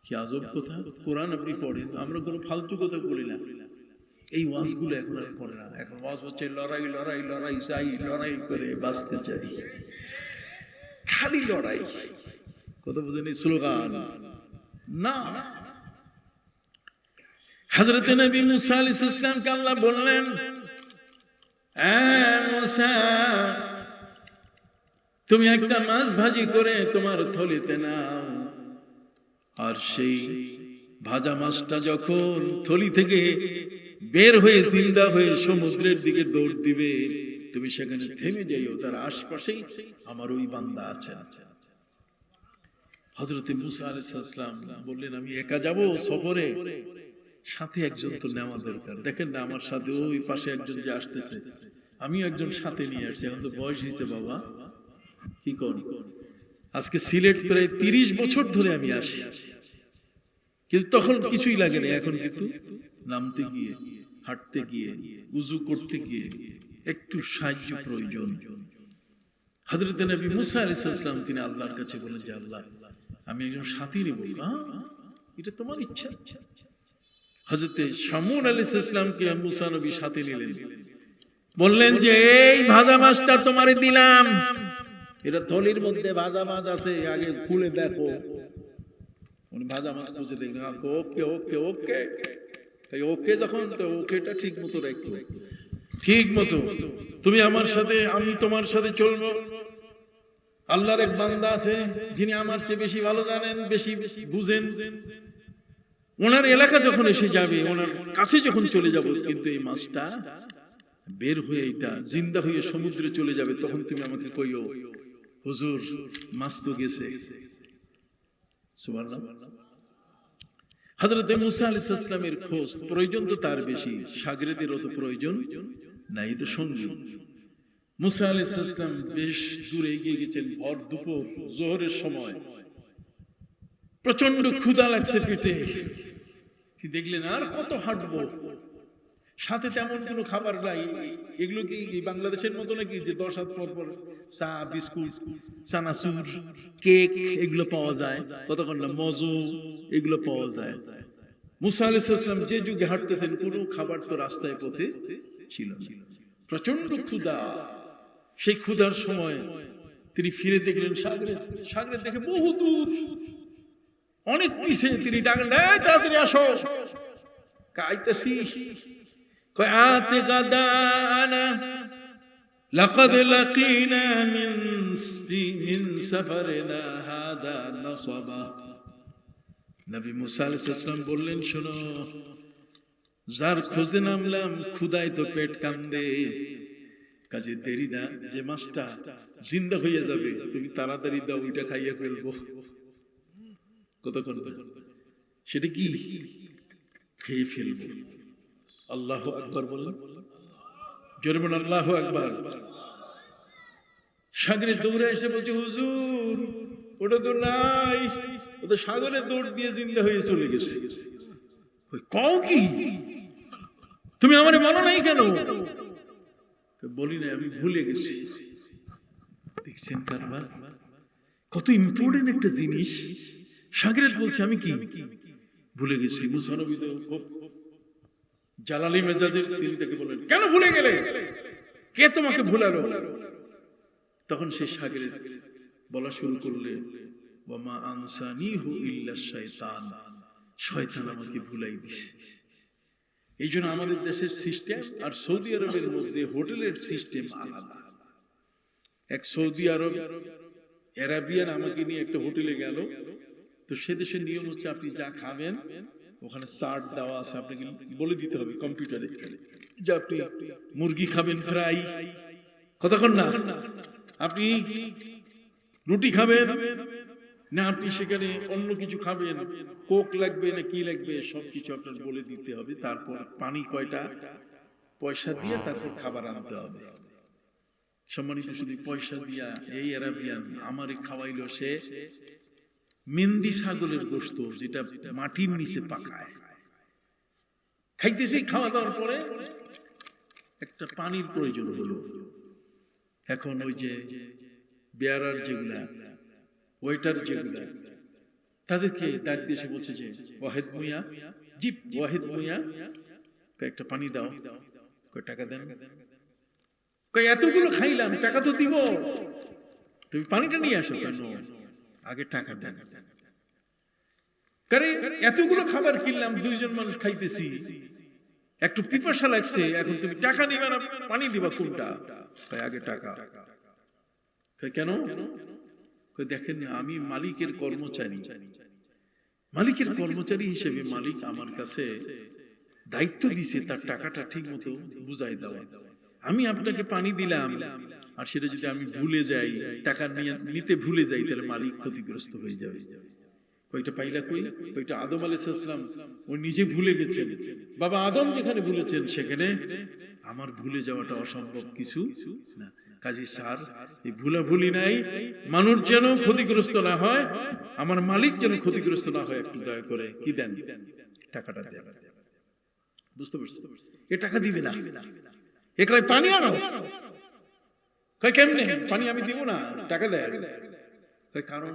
কি আজব কথা! কোরআন আপনি পড়েন, আমরা কোনো ফালতু কথা বলি না। এই ওয়াজগুলো এখন আর করে না। এখন ওয়াজ হচ্ছে লড়াই লড়াই লড়াই চাই, লড়াই করে বাঁচতে চাই, খালি লড়াই। কথা বুঝেন? স্লোগান না। হযরত নবী মুসা আলাইহিস সালামকে আল্লাহ বললেন মুসা, তুমি একটা মাছ ভাজি করে তোমার থলিতে নাও, আর সেই ভাজা মাছটা যখন থলি থেকে বের হয়ে জিন্দা হয়ে সমুদ্রের দিকে দৌড় দিবে, তুমি সেখানে থেমে যাইও, তার আশপাশেই আমার ওই বান্দা আছে। হযরত মুসা আলাইহিস সালাম বললেন, আমি একা যাব সফরে, সাথে একজন তো নেওয়া দরকার। দেখেন না আমার সাথে ওই পাশে একজন যে আসতেছে, আমি একজন সাথে নিয়ে আসছি। এখন তো বয়স হয়েছে বাবা, কি কর, আজকে সিলেট প্রায় 30 বছর ধরে আমি আসি, কিন্তু তখন কিছুই লাগে না। এখন কিন্তু নামতে গিয়ে, হাঁটতে গিয়ে, উযু করতে গিয়ে একটু সাহায্য প্রয়োজন। হযরত নবী মুসা আলাইহিস সালাম তিনি আল্লাহর কাছে বলেন যে আল্লাহ, আমি একজন সাথী নেব। এটা তোমার ইচ্ছা। হযরত শামুন আলাইহিস সালামকে মুসা নবী সাথে নিলেন, বললেন যে এই ভাজা মাছটা তোমারে দিলাম, এটা থলির মধ্যে ভাজা মাছ আছে, আগে খুলে দেখো। উনি ভাজা মাছ খুঁজে দেখলেন, ওকে ওকে ওকে, তাই ওকে যখন, তো ওকেটা ঠিক মতো রাখো, ঠিক মতো তুমি আমার সাথে, আমি তোমার সাথে চলবো। আল্লাহর এক বান্দা আছে যিনি আমার চেয়ে বেশি ভালো জানেন, বেশি বুঝেন। ওনার এলাকা যখন এসে যাবে, ওনার কাছে যখন চলে যাব, কিন্তু এই মাছটা বের হয়ে এটা জিন্দা হয়ে সমুদ্রে চলে যাবে, তখন তুমি আমাকে কইও হুজুর মাছ তো গেছে। সুবহানাল্লাহ। হযরত মুসা আলাইহিস সালামের খোঁজ প্রয়োজন তো তার বেশি, শাগরেদের অত প্রয়োজন নাই, তো সঙ্গী। মুসা আলাইহিস সালাম বেশ দূরে এগিয়ে গেছেন, ভর দুপুর যোহরের সময়, প্রচন্ড ক্ষুধা লাগছে পেটে। কি দেখলেন আর কত হাঁটবো, সাথে তেমন কোনো খাবার নাই। এগুলো কি বাংলাদেশের মতো নাকি যে 10 হাত পর পর চা, বিস্কুট, চানাচুর, কেক এগুলো পাওয়া যায়, কতক্ষণ না মজু এগুলো পাওয়া যায়। মুসা আলাইহিস সালাম যে যুগে হাঁটতেছেন, কোনো খাবার তো রাস্তায় পথে ছিল না, প্রচন্ড ক্ষুধা। সেই ক্ষুধার সময় তিনি ফিরে দেখলেন সাগরে দেখে বহু দূর, অনেক পিছে। তিনি ডাকলেন, তাড়াতাড়ি আসো, কাইতেছি। কয় আতে গাদানা লাকাদ লাকিনা মিন সাফারিনা হাদা নাসাবা। নবী মুসা আলাইহিস সালাম বললেন, শোনো, যার খোঁজে নামলাম ক্ষুধায় তো পেট কান্দে, কাজে দেরি না, যে মাছটা জিন্দা হয়ে যাবে তুমি তাড়াতাড়ি দাও, ওইটা খাইয়া ফেলবো। কতক্ষণ, সেটা কি খেয়ে ফেলবো। আল্লাহু আকবার বললেন, জোরে বলেন আল্লাহু আকবার। সাগরে দৌড়ে এসে বলছে, হুজুর ওটা তো নাই, ও তো সাগরে দৌড় দিয়ে জিন্দা হয়ে চলে গেছে। কও কি, তুমি আমারে বলো নাই কেন? বলি না, আমি ভুলে গেছি। দেখছেন কারবার, কত ইম্পর্টেন্ট একটা জিনিস। সাগরে বলছে আমি কি ভুলে গেছি। মুসা নবী তো খুব জালালি মেজাজের, তিনি তাকে বললেন, কেন ভুলে গেলে, কে তোমাকে ভুলালো? তখন সে সাগরে বলা শুরু করলে, ওয়ামা আনসানিহু ইল্লা শাইতান, শয়তান আমাকে ভুলাই দিছে। এই জন্য আমাদের দেশের সিস্টেম আর সৌদি আরবের মধ্যে হোটেলের সিস্টেম আলাদা। এক সৌদি আরব আরাবিয়ান আমাকে নিয়ে একটা হোটেলে গেল, তো সে দেশের নিয়ম হচ্ছে আপনি যা খাবেন ওখানে চার্ট দেওয়া আছে, আপনাকে বলে দিতে হবে কম্পিউটারে যে আপনি মুরগি খাবেন ফ্রাই, কতক্ষণ না আপনি রুটি খাবেন, না আপনি সেখানে অন্য কিছু খাবেন, কোক লাগবে না কি লাগবে, সবকিছু আপনার বলে দিতে হবে। তারপর পানি কয়টা পয়সা দিয়ে তারপর খাবার আনতে হবে। সম্মানিত শুধু পয়সা দিয়া এই আরাবিয়ান আমারে খাওয়াইলো, সে মেন্দি ছাগলের গোশত, যেটা মাটির নিচে পাকায়, খাইতেছি। খাওয়া দাওয়ার পরে একটা পানির প্রয়োজন হলো। এখন ওই যে বেয়ারার যেগুলা, ওয়েটার যেগুলা, তাদেরকে ডাক দিয়ে এসে বলছে যে ওয়াহিদ মুয়া, জি ওয়াহিদ মুয়া, একটা পানি দাও। কয় টাকা দেন। কয় এতগুলো খাইলাম, টাকা তো দিব, তুমি পানিটা নিয়ে আসো। কেন, আগে টাকা দেন। কারণ এতগুলো খাবার কিনলাম, 2 জন মানুষ খাইতেছি, একটু পিপাসা লাগছে, এখন তুমি টাকা নিবা না পানি দিবা কোনটা? আগে টাকা। কেন? দেখেন আমি মালিকের কর্মচারী, মালিকের কর্মচারী হিসেবে মালিক আমার কাছে দায়িত্ব দিছে তার টাকাটা ঠিক মতো বুঝাই দেওয়া। আমি আপনাকে পানি দিলাম আর সেটা যদি আমি ভুলে যাই, টাকা নিতে ভুলে যাই, তাহলে মালিক ক্ষতিগ্রস্ত হয়ে যাবে। কয়টা পাইলা কয়টা আদম আলাইহিস সালাম ও নিজে ভুলে গেছেন, বাবা আদম যেখানে ভুলেছেন সেখানে আমার ভুলে যাওয়াটা অসম্ভব কিছু না। কাজী স্যার এই ভুলাভুলি নাই, মানুষ যেন ক্ষতিগ্রস্ত না হয়, আমার মালিক যেন ক্ষতিগ্রস্ত না হয়, একটু দয়া করে কি দেন, টাকাটা দেন। বুঝতে পারছো? এ টাকা দিবে না, একলাই পানি আনো। কয় কেমনে পানি আমি দিব না, টাকা দেন। কয় কারণ?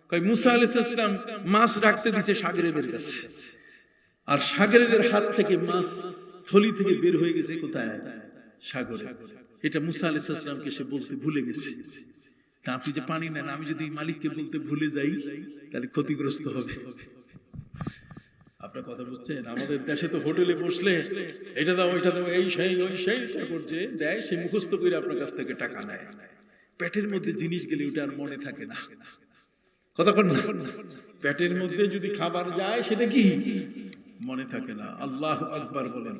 কয় মুসা আলাইহিস সালাম মাছ রাখতে দিয়েছে সাগরেদের কাছে, আর সাগরেদের হাত থেকে মাছ থলি থেকে বের হয়ে গেছে কোথায়? সাগরে। এটা মুসা আলাইহিস সালামকে সে বলতে ভুলে গেছে। তা আপনি যে পানি নেন, আমি যদি মালিককে বলতে ভুলে যাই তাহলে ক্ষতিগ্রস্ত হবে। আপনার কথা বুঝছেন? আমাদের দেশে তো হোটেলে বসলে এটা দাও ওইটা দাও, এই সেই ওই সেই করছে দেয়, সে মুখস্থ করে আপনার কাছ থেকে টাকা নেয়। পেটের মধ্যে জিনিস গেলে ওটা আর মনে থাকে না। কথা কন না? পেটের মধ্যে যদি খাবার যায় সেটা কি মনে থাকে না। আল্লাহু আকবার বলেন।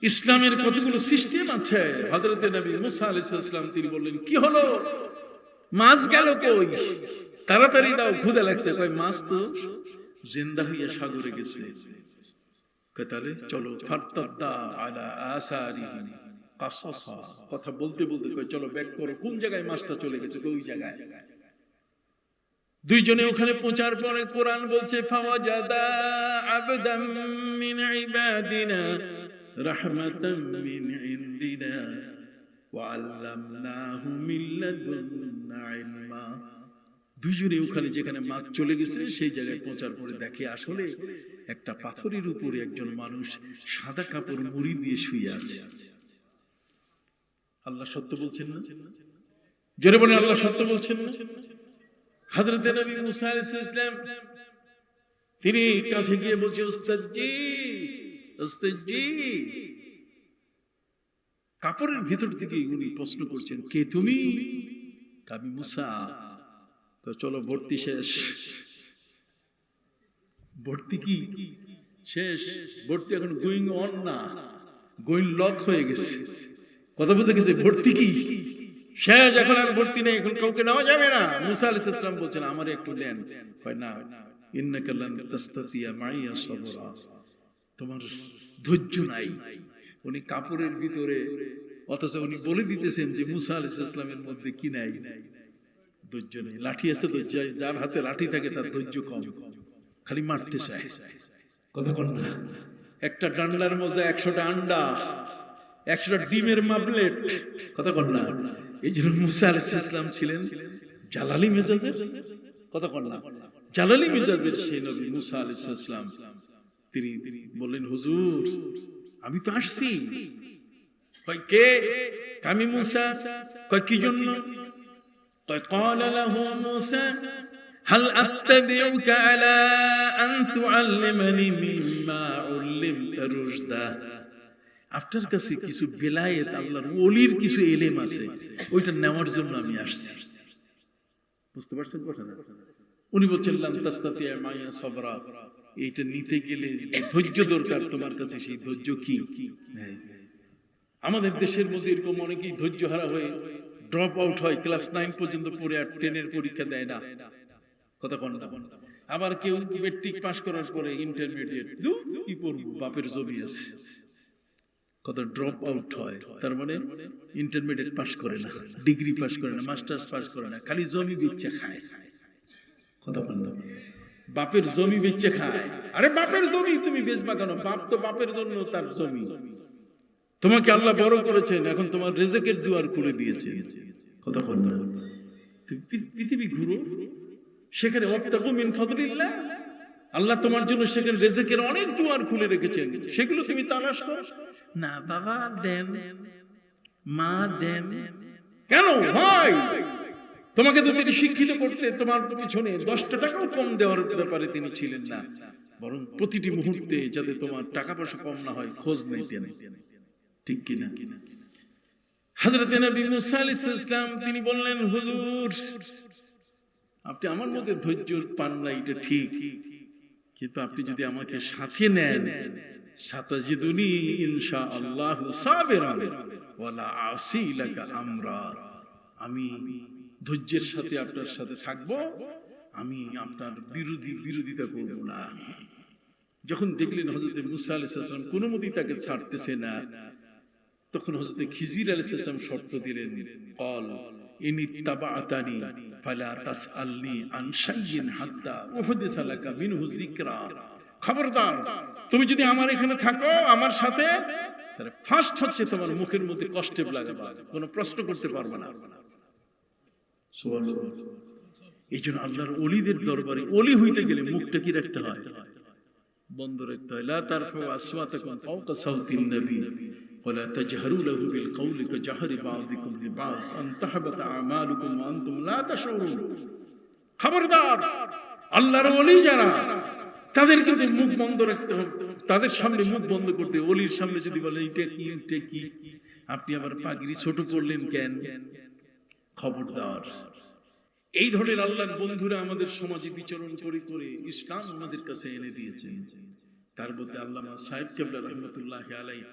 ইসলামের কতগুলো সিস্টেম আছে। হযরত নবী মুসা আলাইহিস সালাম তিনি বললেন, কি হলো, মাছ গেল কই? তাড়াতাড়ি দাও, ক্ষুধা লাগছে। কয় মাছ তো জিন্দা হইয়া সাগরে গেছে। কয় তাহলে চলো, ফারতাদ্দা আলা আসারিহি কাসাসা। কথা বলতে বলতে কয় চলো ব্যাক করো, কোন জায়গায় মাছটা চলে গেছে, ওই জায়গায়। দুইজনে ওখানে পৌঁছার পরে কোরআন বলছে, ফাওয়াজাদা আবদাম মিন ইবাদিনা রাহমাতাম মিন ইনদিনা ওয়া আল্লামনাহু মিন লাদুন্না ইলমা। দুইজনে ওখানে যেখানে মাছ চলে গেছে সেই জায়গায় পৌঁছার পরে দেখে আসলে একটা পাথরের উপরে একজন মানুষ সাদা কাপড় মুড়ি দিয়ে শুয়ে আছে। আল্লাহ সত্য বলছেন না? জোরে বলেন, আল্লাহ সত্য বলছেন না? হযরত নবী মুসা আলাইহিস সালাম তিনি কাছে গিয়ে বলছে, উস্তাদজি উস্তাদজি। কাপড়ের ভিতর থেকে উনি প্রশ্ন করছেন, কে তুমি? আমি মুসা। তো চলো ভর্তি শেষ। ভর্তি কি শেষ? ভর্তি এখন গোয়িং অন না, গোয়িং লক হয়ে গেছে। কথা বুঝে গেছে? ভর্তি কি শেষ, এখন আর ভর্তি নেই, এখন কাউকে নেওয়া যাবে না। মুসা আলাইহিস সালাম বলছেন, আমার একটু দেন। কয় না, ইন্নাকা লান তাস্তাতিয়া মাইয়া সাবরা, তোমার ধৈর্য নাই। উনি কাপড়ের ভিতরে, অথচ উনি বলে দিতেছেন যে মুসা আলাইহিস সালামের মধ্যে কি নাই? ধৈর্য নেই। লাঠি আছে ধৈর্য, যার হাতে লাঠি থাকে তার ধৈর্য কম, খালি মারতে চায়। কথা বল না? একটা ডান্ডার মধ্যে 100টা আন্ডা, 100টা ডিমের মাবলেট। কথা বল না? এই জন্য মুসা আলাইহিস সালাম ছিলেন জালালি মেজাজের। কথা বল না? জালালি মেজাজের সেই নবী মুসা আলাইহিস সালাম তিনি বললেন, হুজুর আমি তো আসছি। কয় কে? আমি মুসা। কয় কি জন্য? কয় ক্বালা লাহু মুসা হাল আত্তাবিউকা আলা আন তুআল্লিমানি মিম্মা উল্লিমতা রুশদা। আপনার কাছে কিছু বেলায়েত, আল্লাহর ওলির কিছু ইলম আছে, ওইটা নেওয়ার জন্য আমি আসছি। বুঝতে পারছেন কথাটা? উনি বলছেন লান তাস্তাতিয়া মাইয়া সাবরা, এইটা নিতে গেলে ধৈর্য দরকার, তোমার কাছে সেই ধৈর্য কি নেই। আমাদের দেশের মধ্যে এরকম অনেকেই ধৈর্য হারা হয়ে ড্রপ আউট হয়, ক্লাস 9 পর্যন্ত পড়ে আর 10 পরীক্ষা দেয় না। কথা কন না? আবার কেউ মেট্রিক পাস করার পরে ইন্টারমিডিয়েট কি পড়বো, বাপের জমি আছে, কত ড্রপ আউট হয়। তার মানে ইন্টারমিডিয়েট পাস করে না, ডিগ্রি পাস করে না, মাস্টার্স পাস করে না, খালি জমি বেচে খায়। কথা কন না? বাপের জমি বেচে খায়। আরে বাপের জমি তুমি বেচবা কেন? বাপ তো বাপের জন্য তার জমি। তোমাকে আল্লাহ বড় করেছেন, এখন তোমার রিজিকের দুয়ার খুলে দিয়েছেন। কথা কন না? তুমি পৃথিবী ঘুরো, সেখানে ওয়াবতাগু মিন ফাদলিল্লাহ, আল্লাহ তোমার জন্য সেখানে রিজিকের অনেক দুয়ার খুলে রেখেছেন, সেগুলো তুমি তালাশ করো না। বাবা দেন, মা দেন, কেন ভাই? তোমাকে তো তিনি শিক্ষিত করতে তোমার পিছনে 10টা টাকাও কম দেওয়ার ব্যাপারে তিনি ছিলেন না। বরং প্রতিটি মুহূর্তে যাতে তোমার টাকা পয়সা কম না হয় খোঁজ নিতেন, ঠিক কিনা? হযরত নবী মুসা আলাইহিস সালাম তিনি বললেন, হুজুর আপনি আমার মধ্যে ধৈর্য পান না, এটা ঠিক, কিন্তু আপনি যদি আমাকে সাথে নেন, সাতাজিদুনি ইনশাআল্লাহু সাবিরান ওয়ালা আসি লাকা আমরা, আমি ধৈর্যের সাথে আপনার সাথে থাকবো, আমি আপনার বিরোধিতা করব না। যখন দেখলেন হযরত মুসা আলাইহিস সালাম কোনো মতেই তাকে ছাড়তেছে না, তখন হযরত খিজির আলাইহিস সালাম শর্ত দিলেন, ক্বাল ইনি তাবাআতানি ফালা তাসআলনি আন শাইইন হাত্তা উহদিসা লাকা মিনহু যিকরা, খবরদার তুমি যদি আমার এখানে থাকো আমার সাথে, তাহলে ফার্স্ট হচ্ছে তোমার মুখের মধ্যে কষ্টে লাগাবা, কোনো প্রশ্ন করতে পারবে না। সুবহানাল্লাহ। এই জন্য আল্লাহর ওলিদের দরবারে ওলি হইতে গেলে মুখটা কি রাখতে হয়? বন্ধ রাখতে হয়। লা তারফাউ আসওয়াতাকুম ফাওকা সাওতিন নবী ওয়ালা তাজহারু লাহু বিল কওলি কাজহরি বাযিকুম লিবাস আন তাহবাতা আমালুকুম ওয়া আনতুম লা তাশউরুন। খবরদার, আল্লাহর ওলি যারা তাদের কিন্তু মুখ বন্ধ রাখতে হবে, তাদের সামনে মুখ বন্ধ করতে। ওলির সামনে যদি বলে এটা কি, আপনি আবার পাগড়ি ছোট করলেন কেন, খবরদার। এই ধরনের আল্লাহর বন্ধুরা আমাদের সমাজে বিচরণ করে করে ইসলাম আমাদের কাছে এনে দিয়েছেন। তার মধ্যে আল্লামা সাহেব কেবলা রহমতুল্লাহ আলাইহি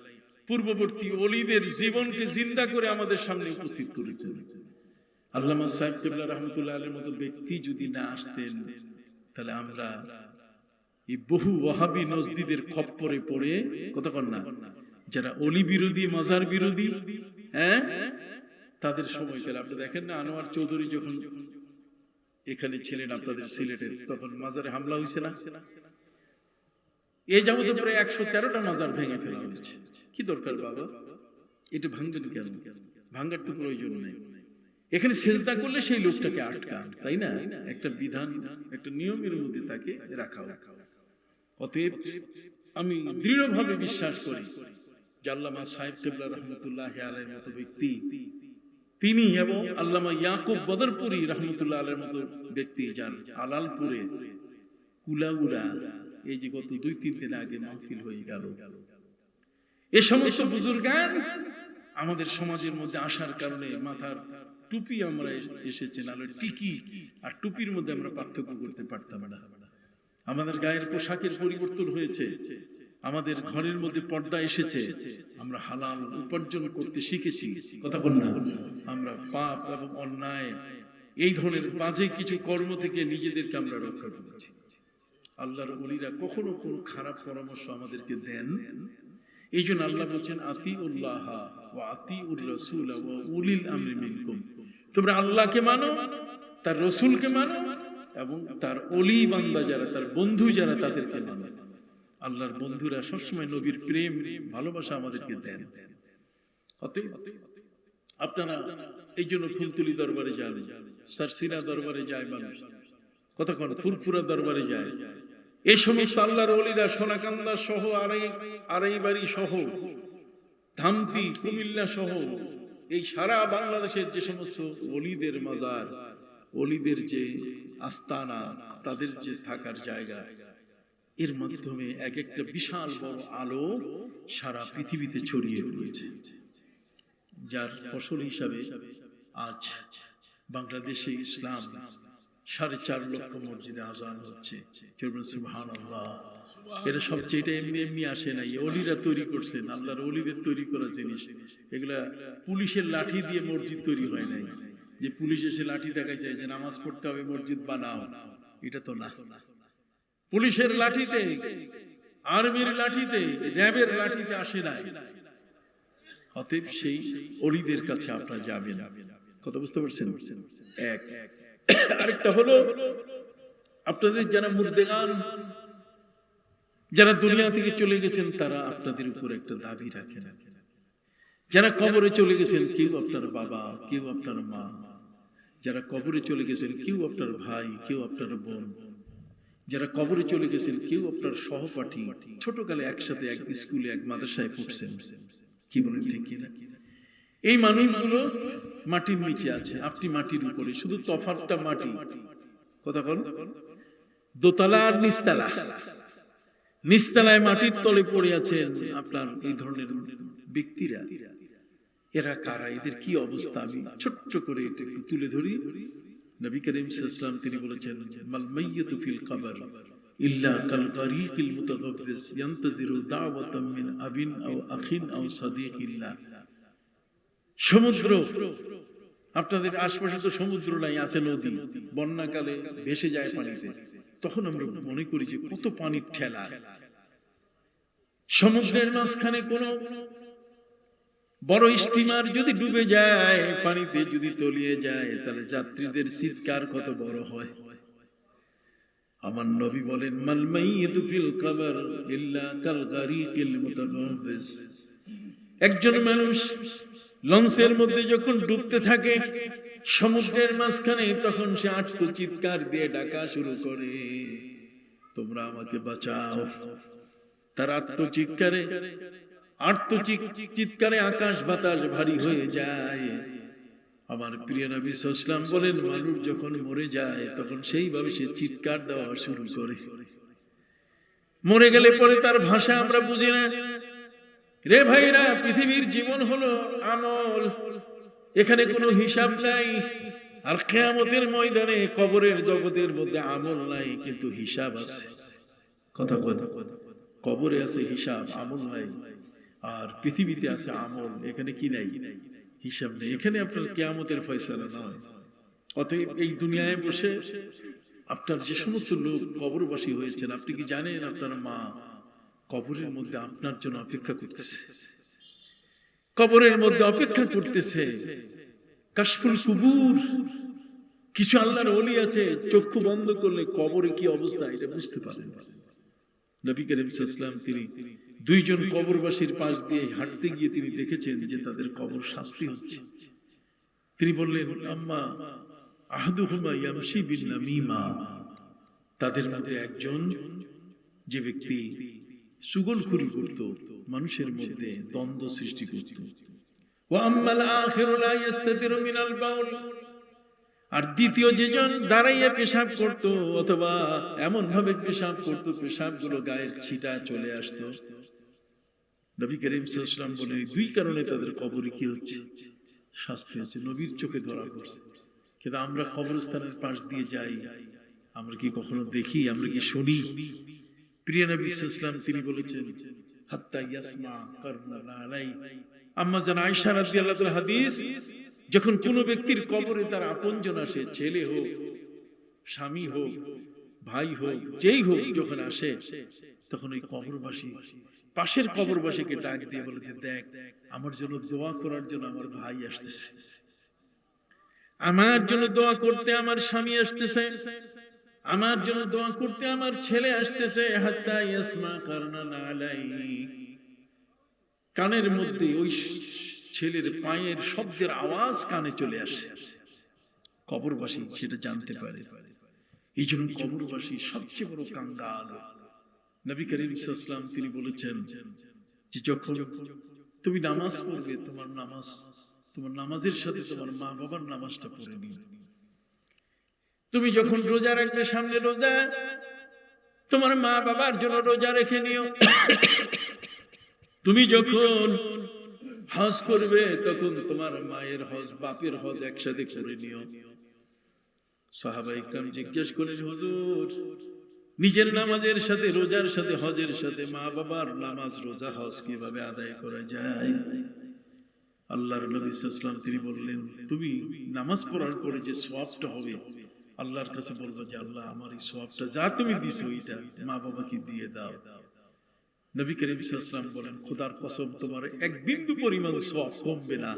পূর্ববর্তী ওলিদের জীবনকে জিন্দা করে আমাদের সামনে উপস্থিত করেছেন। আল্লামা সাহেব কেবলা রহমতুল্লাহ আলাইহির মতো ব্যক্তি যদি না আসতেন, তাহলে আমরা এই বহু ওয়াহাবি নজদিদের খপ্পরে পড়ে, কথা কন না, যারা ওলি বিরোধী মাজার বিরোধী, হ্যাঁ, তাদের সময়কালে আপনি দেখেন না, আনোয়ার চৌধুরী যখন এখানে ছিলেন আপনাদের সিলেটের, তখন মাজারে হামলা হয়েছে না? এই যাবতীয় প্রায় 113টা মাজার ভেঙে ফেলা হয়েছে। কি দরকার বাবা এটা ভাঙবেন কেন? ভাঙার তো প্রয়োজন নেই। এখানে সেজদা করলে সেই লোকটাকে আটকান, তাই না? একটা বিধান, একটা নিয়মের মধ্যে তাকে রাখা। অতএব আমি দৃঢ়ভাবে বিশ্বাস করি যে আল্লামা সাহেব কেবলা রহমতুল্লাহ আলাইহির মতো ব্যক্তি তিনি, এবং আল্লামা ইয়াকুব বদরপুরি রহমতুল্লাহ আলাইহির মতো ব্যক্তি, যার আলালপুরে কুলাউড়া এই যে গত 2-3 দিন আগে মাহফিল হয়ে গেল, এই সমস্ত বুজুর্গান আমাদের সমাজের মধ্যে আসার কারণে মাথার টুপি আমরা এসেছে, নাহলে টিকি আর টুপির মধ্যে আমরা পার্থক্য করতে পারতাম না। আমাদের গায়ের পোশাকের পরিবর্তন হয়েছে, আমাদের ঘরের মধ্যে পর্দা এসেছে, আমরা হালাল উপার্জন করতে শিখেছি, কথা বল না। আমরা পাপ এবং অন্যায় এই ধরনের বাজে কিছু কর্ম থেকে নিজেদেরকে আমরা রক্ষা করেছি। আল্লাহর ওলিরা কখনো কোনো খারাপ পরামর্শ আমাদেরকে দেন। এই জন্য আল্লাহ বলছেন আতিউল্লাহ ওয়া আতিউর রাসূল ওয়া উলিল আমরি মিনকুম, তোমরা আল্লাহকে মানো, তার রাসূলকে মানো, এবং তার ওলি বান্দা যারা, তার বন্ধু যারা, তাদেরকে মানো। আল্লাহর বন্ধুরা সবসময় নবীর প্রেম ভালোবাসা আমাদেরকে দেন। আপনারা এই জন্য ফুলতুলি দরবারে যান, সারসিনা দরবারে যায় মানুষ, কতক্ষণ ফুরফুরা দরবারে যায়। এই সমস্ত আল্লাহর ওলিরা সোনাকান্দা সহ, আড়াইবাড়ি সহ, ধামতি, কুমিল্লা সহ এই সারা বাংলাদেশের যে সমস্ত ওলিদের মাজার, ওলিদের যে আস্তানা, তাদের যে থাকার জায়গা, এর মাধ্যমে এক একটা বিশাল বড় আলো সারা পৃথিবীতে ছড়িয়ে পড়েছে, যার ফসল হিসাবে আজ বাংলাদেশে ইসলাম 4.5 লক্ষ মসজিদে আজান হচ্ছে। সুবহানাল্লাহ। এটা সবচেয়ে, এটা এমনি এমনি আসে নাই, ওলিরা তৈরি করছেন, আল্লাহর ওলিদের তৈরি করা জিনিস। এগুলা পুলিশের লাঠি দিয়ে মসজিদ তৈরি হয় নাই, যে পুলিশ এসে লাঠি দেখাই যায় যে নামাজ পড়তে হবে মসজিদ বানাও, এটা তো না। পুলিশের লাঠিতে, আর্মির লাঠিতে, র্যাবের লাঠিতে আসে নাই। অতএব সেই ওলিদের কাছে আপনারা যাবেন, কথা বুঝতে পারছেন? এক। আরেকটা হলো আপনাদের যারা মুর্দেগান, যারা দুনিয়া থেকে চলে গেছেন, তারা আপনাদের উপর একটা দাবি রাখেন। যারা কবরে চলে গেছেন, কেউ আপনার বাবা, কেউ আপনার মা, যারা কবরে চলে গেছেন, কেউ আপনার ভাই, কেউ আপনার বোন, যারা কবরে চলে গেছেন, কেউ আপনার সহপাঠী, ছোটকালে একসাথে এক স্কুলে এক মাদ্রাসায় পড়ছেন, কি বলেন ঠিক কিনা? এই মানুষগুলো মাটির নিচে আছে, আপনি মাটির উপরে, শুধু তফাৎটা মাটি, কথা বল, দোতলা আর নিচতলা, নিচতলায় মাটির তলে পড়ে আছেন আপনার এই ধরনের ব্যক্তিরা, এরা কারা, এদের কি অবস্থা? আমি ছোট্ট করে এটা একটু তুলে ধরি। নবী করিম সাল্লাল্লাহু আলাইহি ওয়াসাল্লাম তিনি বলেছেন, মাল মাইয়িতু ফিল কবর ইল্লা কাল গারিকিল মুতাগাফফিস ইয়ানতাজিরু দাওয়াতাম মিন আবিন আও আখিন আও সাদিকিল্লাহ। সমুদ্র, আপনাদের আশপাশে তো সমুদ্র নাই, আছে নদী, বন্যাকালে ভেসে যায় পানিতে, তখন আমরা মনে করি যে কত পানির ঠেলা। সমুদ্রের মাঝখানে কোন বড় স্টিমার যদি ডুবে যায়, পানিতে যদি তলিয়ে যায়, তাহলে যাত্রীদের চিৎকার কত বড় হয়। আমার নবী বলেন, মাল মাইয়িতু ফিল কবর ইল্লা কাল গারিকিল মুতাগাফফিস। একজন মানুষ লঞ্চের মধ্যে যখন ডুবতে থাকে সমুদ্রের মাঝখানে, তখন সে আর্তচিৎকার দিয়ে ডাকা শুরু করে, তোমরা আমাকে বাঁচাও। তার আর্তচিৎকারে আকাশ বাতাস ভারী হয়ে যায়। আমার প্রিয় নবী সাল্লাল্লাহু আলাইহি ওয়াসাল্লাম বলেন, মানুষ যখন মরে যায় তখন সেইভাবে সে চিৎকার দেওয়া শুরু করে। মরে গেলে পরে তার ভাষা আমরা বুঝি না। রে ভাইরা, পৃথিবীর জীবন হলো আমল, এখানে কোনো হিসাব নাই। আর কিয়ামতের ময়দানে কবরের জগতের মধ্যে আমল নাই, কিন্তু হিসাব আছে। কথা কবরে আছে হিসাব, আমল নাই। আর পৃথিবীতে আছে আমল, এখানে কি নাই? হিসাব নেই। এখানে আপনার কিয়ামতের ফয়সালা নয়। অতএব এই দুনিয়ায় বসে আপনার যে সমস্ত লোক কবরবাসী হয়েছেন, আপনি কি জানেন আপনার মা কবরের মধ্যে আপনার জন্য অপেক্ষা করতেছে? কবরের মধ্যে অপেক্ষা করতেছে। কাশফুল কুবুর, কিছু আল্লাহর ওলি আছে, চক্ষু বন্ধ করলে কবরে কি অবস্থা এটা বুঝতে পারেন। নবী করিম সাল্লাল্লাহু আলাইহি ওয়াসাল্লাম তিনি দুইজন কবরবাসীর পাশ দিয়ে হাঁটতে গিয়ে তিনি দেখেছেন যে তাদের কবর শাস্তি হচ্ছে। তিনি বললেন, আম্মা আহাদুহুমা ইয়ামশি বিন নামিমা। তাদের মধ্যে একজন, যে ব্যক্তি চুগলখুরি করত, মানুষের মধ্যে দ্বন্দ্ব সৃষ্টি করত। ওয়া আম্মাল আখিরু লা ইস্তাতিরু মিনাল বাউল। আর দ্বিতীয় যেজন দাঁড়াইয়া পেশাব করত, অথবা এমন ভাবে পেশাব করত পেশাবগুলো গায়ের ছিটা চলে আসতো। নবী করিম সাল্লাল্লাহু আলাইহি ওয়াসাল্লাম বলেন, দুই কারণে তাদের কবরে কি হচ্ছে? শাস্তি হচ্ছে। নবীর চোখে ধরা পড়ছে। কিন্তু আমরা কবরস্থানের পাশ দিয়ে যাই, আমরা কি কখনো দেখি? আমরা কি শুনি? প্রিয় নবী সাল্লাল্লাহু আলাইহি ওয়াসাল্লাম তিনি বলেছেন, হাত্তা ইয়াসমা কারনা আলাই। আম্মা জান আয়েশা রাদিয়াল্লাহু তাআলা হাদিস, যখন কোন ব্যক্তির কবরে তার আপনজন আসে, ছেলে হোক, স্বামী হোক, ভাই হোক, যেই হোক, যখন আসে, তখন ওই কবরবাসী পাশের কবরবাসীকে ডাক দিয়ে বলে, দেখ, আমার জন্য দোয়া করার জন্য আমার ভাই আসতেছে, আমার জন্য দোয়া করতে আমার স্বামী আসতেছে, আমার জন্য দোয়া করতে আমার ছেলে আসতেছে। হাত্তা ইয়াসমা কারনা আলাই। কানের মধ্যে ওই ছেলের পায়ের শব্দের আওয়াজ কানে চলে আসে। কবরবাসী সেটা জানতে পারে। এই জন্য কবরবাসী সবচেয়ে বড় কাঙ্গাল। নবী করিম সাল্লাল্লাহু আলাইহি ওয়াসাল্লাম তিনি বলেছেন যে যখন তুমি নামাজ পড়বে, তোমার নামাজের সাথে তোমার মা বাবার নামাজটা পড়ে নিও। তুমি যখন রোজা রাখবে, সামনে রোজা, তোমার মা বাবার জন্য রোজা রেখে নিও। তুমি যখন হজ করবে, তখন তোমার মায়ের হজ, বাপের হজ একসাথে করে নিও। সাহাবায়ে কেরাম জিজ্ঞেস করেন, হুজুর, নিজের নামাজের সাথে, রোজার সাথে, হজের সাথে মা বাবার নামাজ, রোজা, হজ কিভাবে আদায় করা যায়? আল্লাহর নবী সাল্লাল্লাহু আলাইহি ওয়াসাল্লাম তিনি বললেন, তুমি নামাজ পড়ার পরে যে সওয়াবটা হবে, আল্লাহর কাছে বলবো যে আল্লাহ, আমার এই সওয়াবটা যা তুমি দিছো এটা মা বাবাকে দিয়ে দাও। নবী করিম সাল্লাল্লাহু আলাইহি ওয়াসাল্লাম বলেন, খোদার কসম, তোমার এক বিন্দু পরিমাণ সওয়াব কমবে না।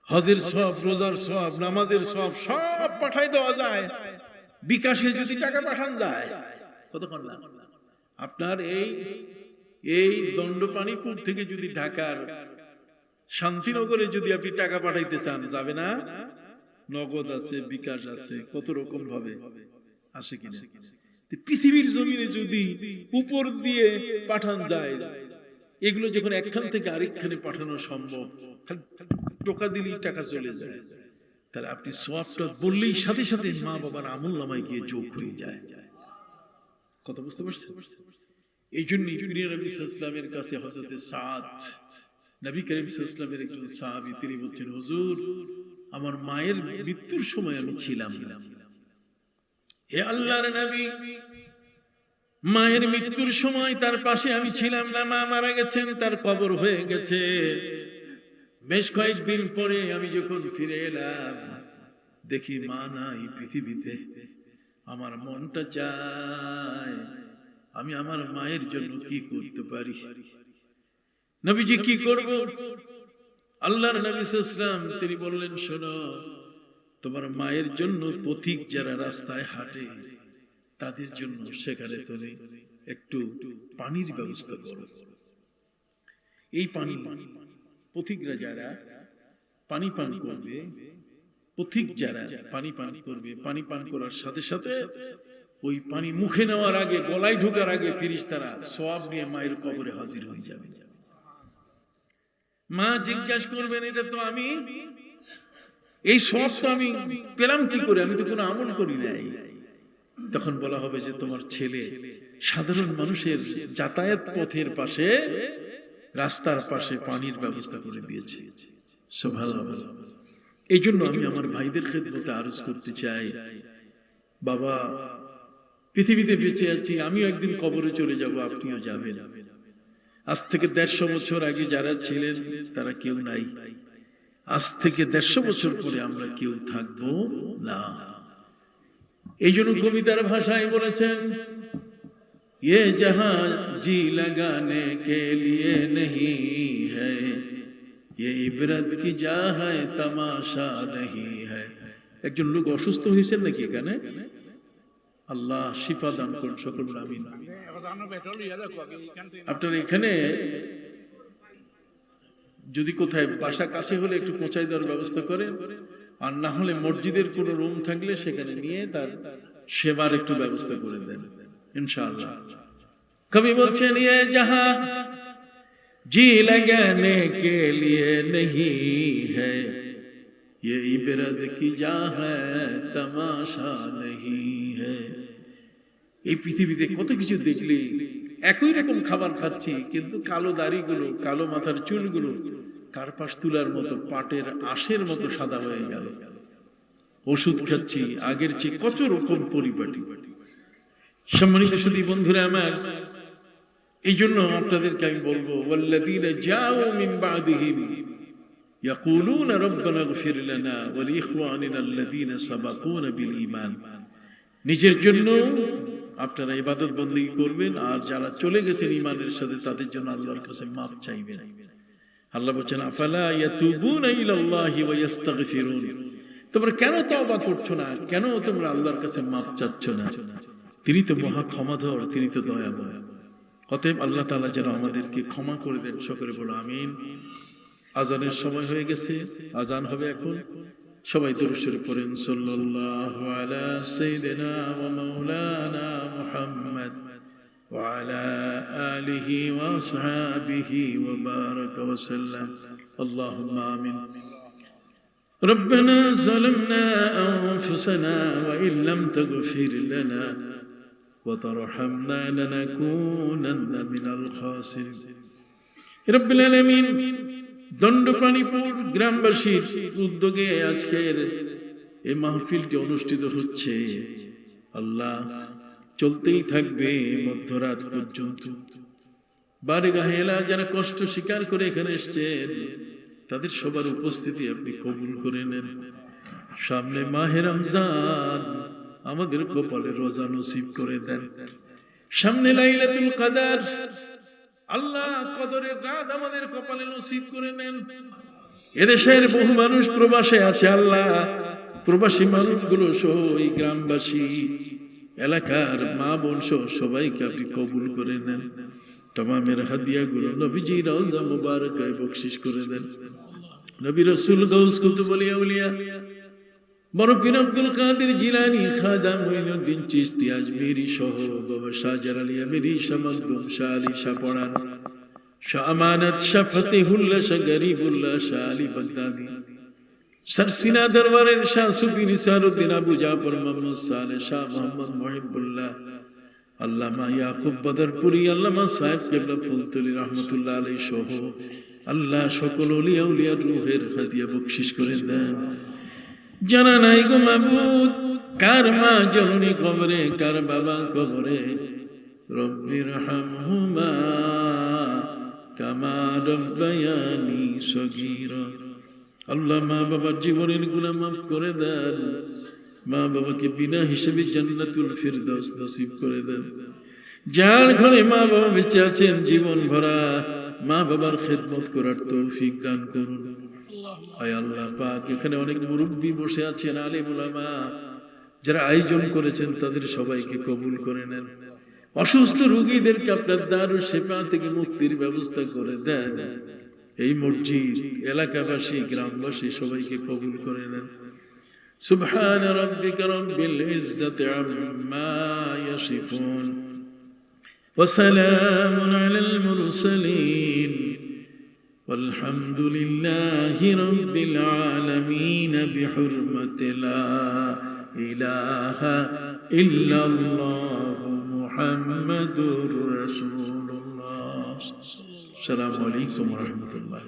হজের সওয়াব, রোজার সওয়াব, নামাজের সওয়াব সব পাঠাই দেওয়া যায়। বিকাশে যদি টাকা পাঠান যায়, কতক্ষণ না? আপনার এই দণ্ডপানিপুর থেকে যদি ঢাকার শান্তিনগরে যদি আপনি টাকা পাঠাইতে চান, যাবে না? নগদ আছে, বিকাশ আছে, কত রকম ভাবে আসে কিনা। পৃথিবীর জমিনে যদি উপর দিয়ে পাঠান যায়, এগুলো যখন একখান থেকে আরেকখানে পাঠানো সম্ভব, টোকা দিলেই টাকা চলে যায়, তাহলে আপনি সওয়াবটা বললেই সাথে সাথে মা বাবার আমলনামায় গিয়ে যোগ হয়ে যায়। কথা বুঝতে পারছেন? এই জন্য প্রিয় নবী সাল্লাল্লাহু আলাইহি ওয়াসাল্লামের কাছে হযরতে সাদ, নবী করিম সাল্লাল্লাহু আলাইহি ওয়াসাল্লামের একজন সাহাবী, তিনি বলছেন, হুজুর আমার মায়ের মৃত্যুর সময় আমি ছিলাম না। হে আল্লাহর নবী, মায়ের মৃত্যুর সময় তার পাশে আমি ছিলাম না, মা মারা গেছেন, তার কবর হয়ে গেছে। বেশ কয়েকদিন পরে আমি যখন ফিরে এলাম, দেখি মা নাই পৃথিবীতে। আমার মনটা চায় আমি আমার মায়ের জন্য কি করতে পারি। নবীজি কি করব? আল্লাহর নবী সাল্লাল্লাহু আলাইহি ওয়াসাল্লাম তিনি বললেন, শোনো, তোমার মায়ের জন্য পথিক যারা রাস্তায় হাঁটে তাদের জন্য সেখানে তুমি একটু পানির ব্যবস্থা করো। এই পানি পথিকরা যারা পানি পান করবে, পথিক যারা পানি পান করবে, পানি পান করার সাথে সাথে ওই পানি মুখে নেওয়ার আগে, গলায় ঢোকার আগে ফেরেশতারা সওয়াব নিয়ে মায়ের কবরে হাজির হয়ে যাবে। মা জিজ্ঞাসা করবেন, এটা তো আমি, এই সওয়াব তো আমি পেলাম কি করে, আমি তো কোনো আমল করি নাই। তখন বলা হবে যে তোমার ছেলে সাধারণ মানুষের যাতায়াত পথের পাশে, রাস্তার পাশে পানির ব্যবস্থা করে দিয়েছে। সুবহানাল্লাহ। এই জন্য আমি আমার ভাইদের খেদমতে আরজ করতে চাই, বাবা পৃথিবীতে বেঁচে আছি, আমিও একদিন কবরে চলে যাব, আপনিও যাবেন। আজ থেকে 150 বছর আগে যারা ছিলেন তারা কেউ নাই, আজ থেকে 150 বছর পরে আমরা কেউ থাকবো না। এই জন্য কবিতার ভাষায় বলেছেন, ये जहां जी लगाने के लिए नहीं है, ये इबरत की जा है तमाशा नहीं है। একজন লোক অসুস্থ হয়েছেন নাকি এখানে? আল্লাহ শিফা দান করুন সকল আমিন। আপনার এখানে যদি কোথায় বাসা কাছে হলে একটু পৌঁছায় দেওয়ার ব্যবস্থা করেন, আর না হলে মসজিদের কোনো রুম থাকলে সেখানে নিয়ে তার সেবার একটু ব্যবস্থা করে দেন ইনশাআল্লাহ। কবি বলছেন, ये जहां जी लगाने के लिए नहीं है, ये इबरत की जा है तमाशा नहीं है। এই পৃথিবীতে কত কিছু দেখলি, একই রকম খাবার খাচ্ছি, কিন্তু কালো দাড়িগুলো, কালো মাথার চুলগুলো কার্পাস তুলার মতো, পাটের আঁশের মতো সাদা হয়ে গেল। ওষুধ খাচ্ছি, আগের চেয়ে কত রকম পরিপাটি। সম্মানিত সুধী বন্ধুরা আমার, এই জন্য আপনাদেরকে আমি বলবো, ওয়াল্লাযীনা জাউ মিন বা'দিহিম ইয়াকুলুনা রাব্বানা ইগফির লানা ওয়া লিইখওয়ানিনা আল্লাযীনা সাবাকুনা বিল ঈমান। নিজের জন্য আপনারা ইবাদত বندگی করবেন, আর যারা চলে গেছেন ঈমানের সাথে তাদের জন্য আল্লাহর কাছে মাফ চাইবেন। আল্লাহ বলেন, আফালা ইয়াতুবুনা ইলাল্লাহি ওয়া ইস্তাগফিরুন। তোমরা কেন তওবা করছো না, কেন তোমরা আল্লাহর কাছে মাফ চাচ্ছ না? তিনি তো মহা ক্ষমাধর, তিনি তো দয়াময়। অতএব আল্লাহ তাআলা যেন আমাদেরকে ক্ষমা করে দেন। সকলে বলো আমিন। আজানের সময় হয়ে গেছে, আজান হবে এখন। সবাই দরুদ শরীফ পড়েন, সাল্লাল্লাহু আলা সাইয়্যিদিনা ওয়া মাওলানা মুহাম্মদ ওয়া আলা আলিহি ওয়া আসহাবিহি ওয়া বারাকা ওয়া সাল্লাম। আল্লাহুম্মা আমিন। ربنا ظلمنا أنفسنا وإن لم تغفر لنا وترحمنا لنكونن من الخاسرين رب العالمين। দণ্ডপাণীপুর গ্রামবাসীর উদ্যোগে আজকের এই মাহফিলটি অনুষ্ঠিত হচ্ছে। আল্লাহ চলতেই থাকবে মধ্যরাত পর্যন্ত। বারগাহে এলা যারা কষ্ট স্বীকার করে এখানে এসেছেন, তাদের সবার উপস্থিতি আপনি কবুল করে নেন। সামনে মাহে রমজান, আমাদের কপালে রোজা নসিব করে দেন। সামনে লাইলাতুল কদর, আল্লাহ কদরের রাত আমাদের কপালে নসিব করে নেন। এদেশের বহু মানুষ প্রবাসে আছে, আল্লাহ প্রবাসী মানুষগুলো সহ এই গ্রামবাসী এলাকার মা বোন সহ সবাইকে আপনি কবুল করে নেন। তামামের হাদিয়াগুলো নবীজি রওজা মুবারকায় বকশিশ করে দেন। নবী রাসূল গাউস কুতুব আউলিয়া বড় পীর আব্দুল কাদের জিলানী, খাজা মুঈনুদ্দিন চিশতি আজমিরি সহ বাবা শাহজালাল আলী আমিরি, শাহ মখদুম, শাহ আলী, শাহ পরান, শাহ আমানত, শাহ ফতিহুল্লাহ, শাহ গরিবুল্লাহ, শাহ আলী বাগদাদি, সরসিনা দরবারের শাহ সুফি নিসারউদ্দিন, আবু জাফর মোহাম্মদ সালেহ, শাহ মোহাম্মদ মুহিবুল্লাহ, আল্লামা ইয়াকুব বদরপুরি, আল্লামা সাহেব কেবলা ফুলতলি রহমতুল্লাহ আলাইহি সহ আল্লাহ সকল ওলিয়া উলিয়ার রূহের হাদিয়া বকশিশ করে দেন। জানা নাই গো মাবুদ কার মা জননী কবরে, কার বাবা কবরে, রব্বির হামহুমা কামা রব্বায়ানি সগীরা। আল্লাহ মা বাবার জীবনের গুনাহ মাফ করে দেন, মা বাবাকে বিনা হিসেবে জান্নাতুল ফিরদাউস নসিব করে দেন। যার ঘরে মা বাবা বেঁচে আছেন জীবন ভরা মা বাবার খেদমত করার তৌফিক দান করুন। আয় আল্লাহ পাক, এখানে অনেক মুরব্বী বসে আছেন, আলেম উলামা যারা আয়োজন করেছেন তাদের সবাইকে কবুল করে নেন। অসুস্থ রোগীদেরকে আপনার দারুশ শিফা থেকে মুক্তির ব্যবস্থা করে দেন। এই মসজিদ এলাকাবাসী গ্রামবাসী সবাইকে কবুল করে নেন। সুবহান রাব্বিকা রাব্বিল ইজ্জাতি আম্মা ইয়াসিফুন ওয়া সালামুন আলাল মুরসালিন والحمد لله رب العالمين بحرمة لا إله إلا الله محمد رسول الله. السلام عليكم ورحمة الله.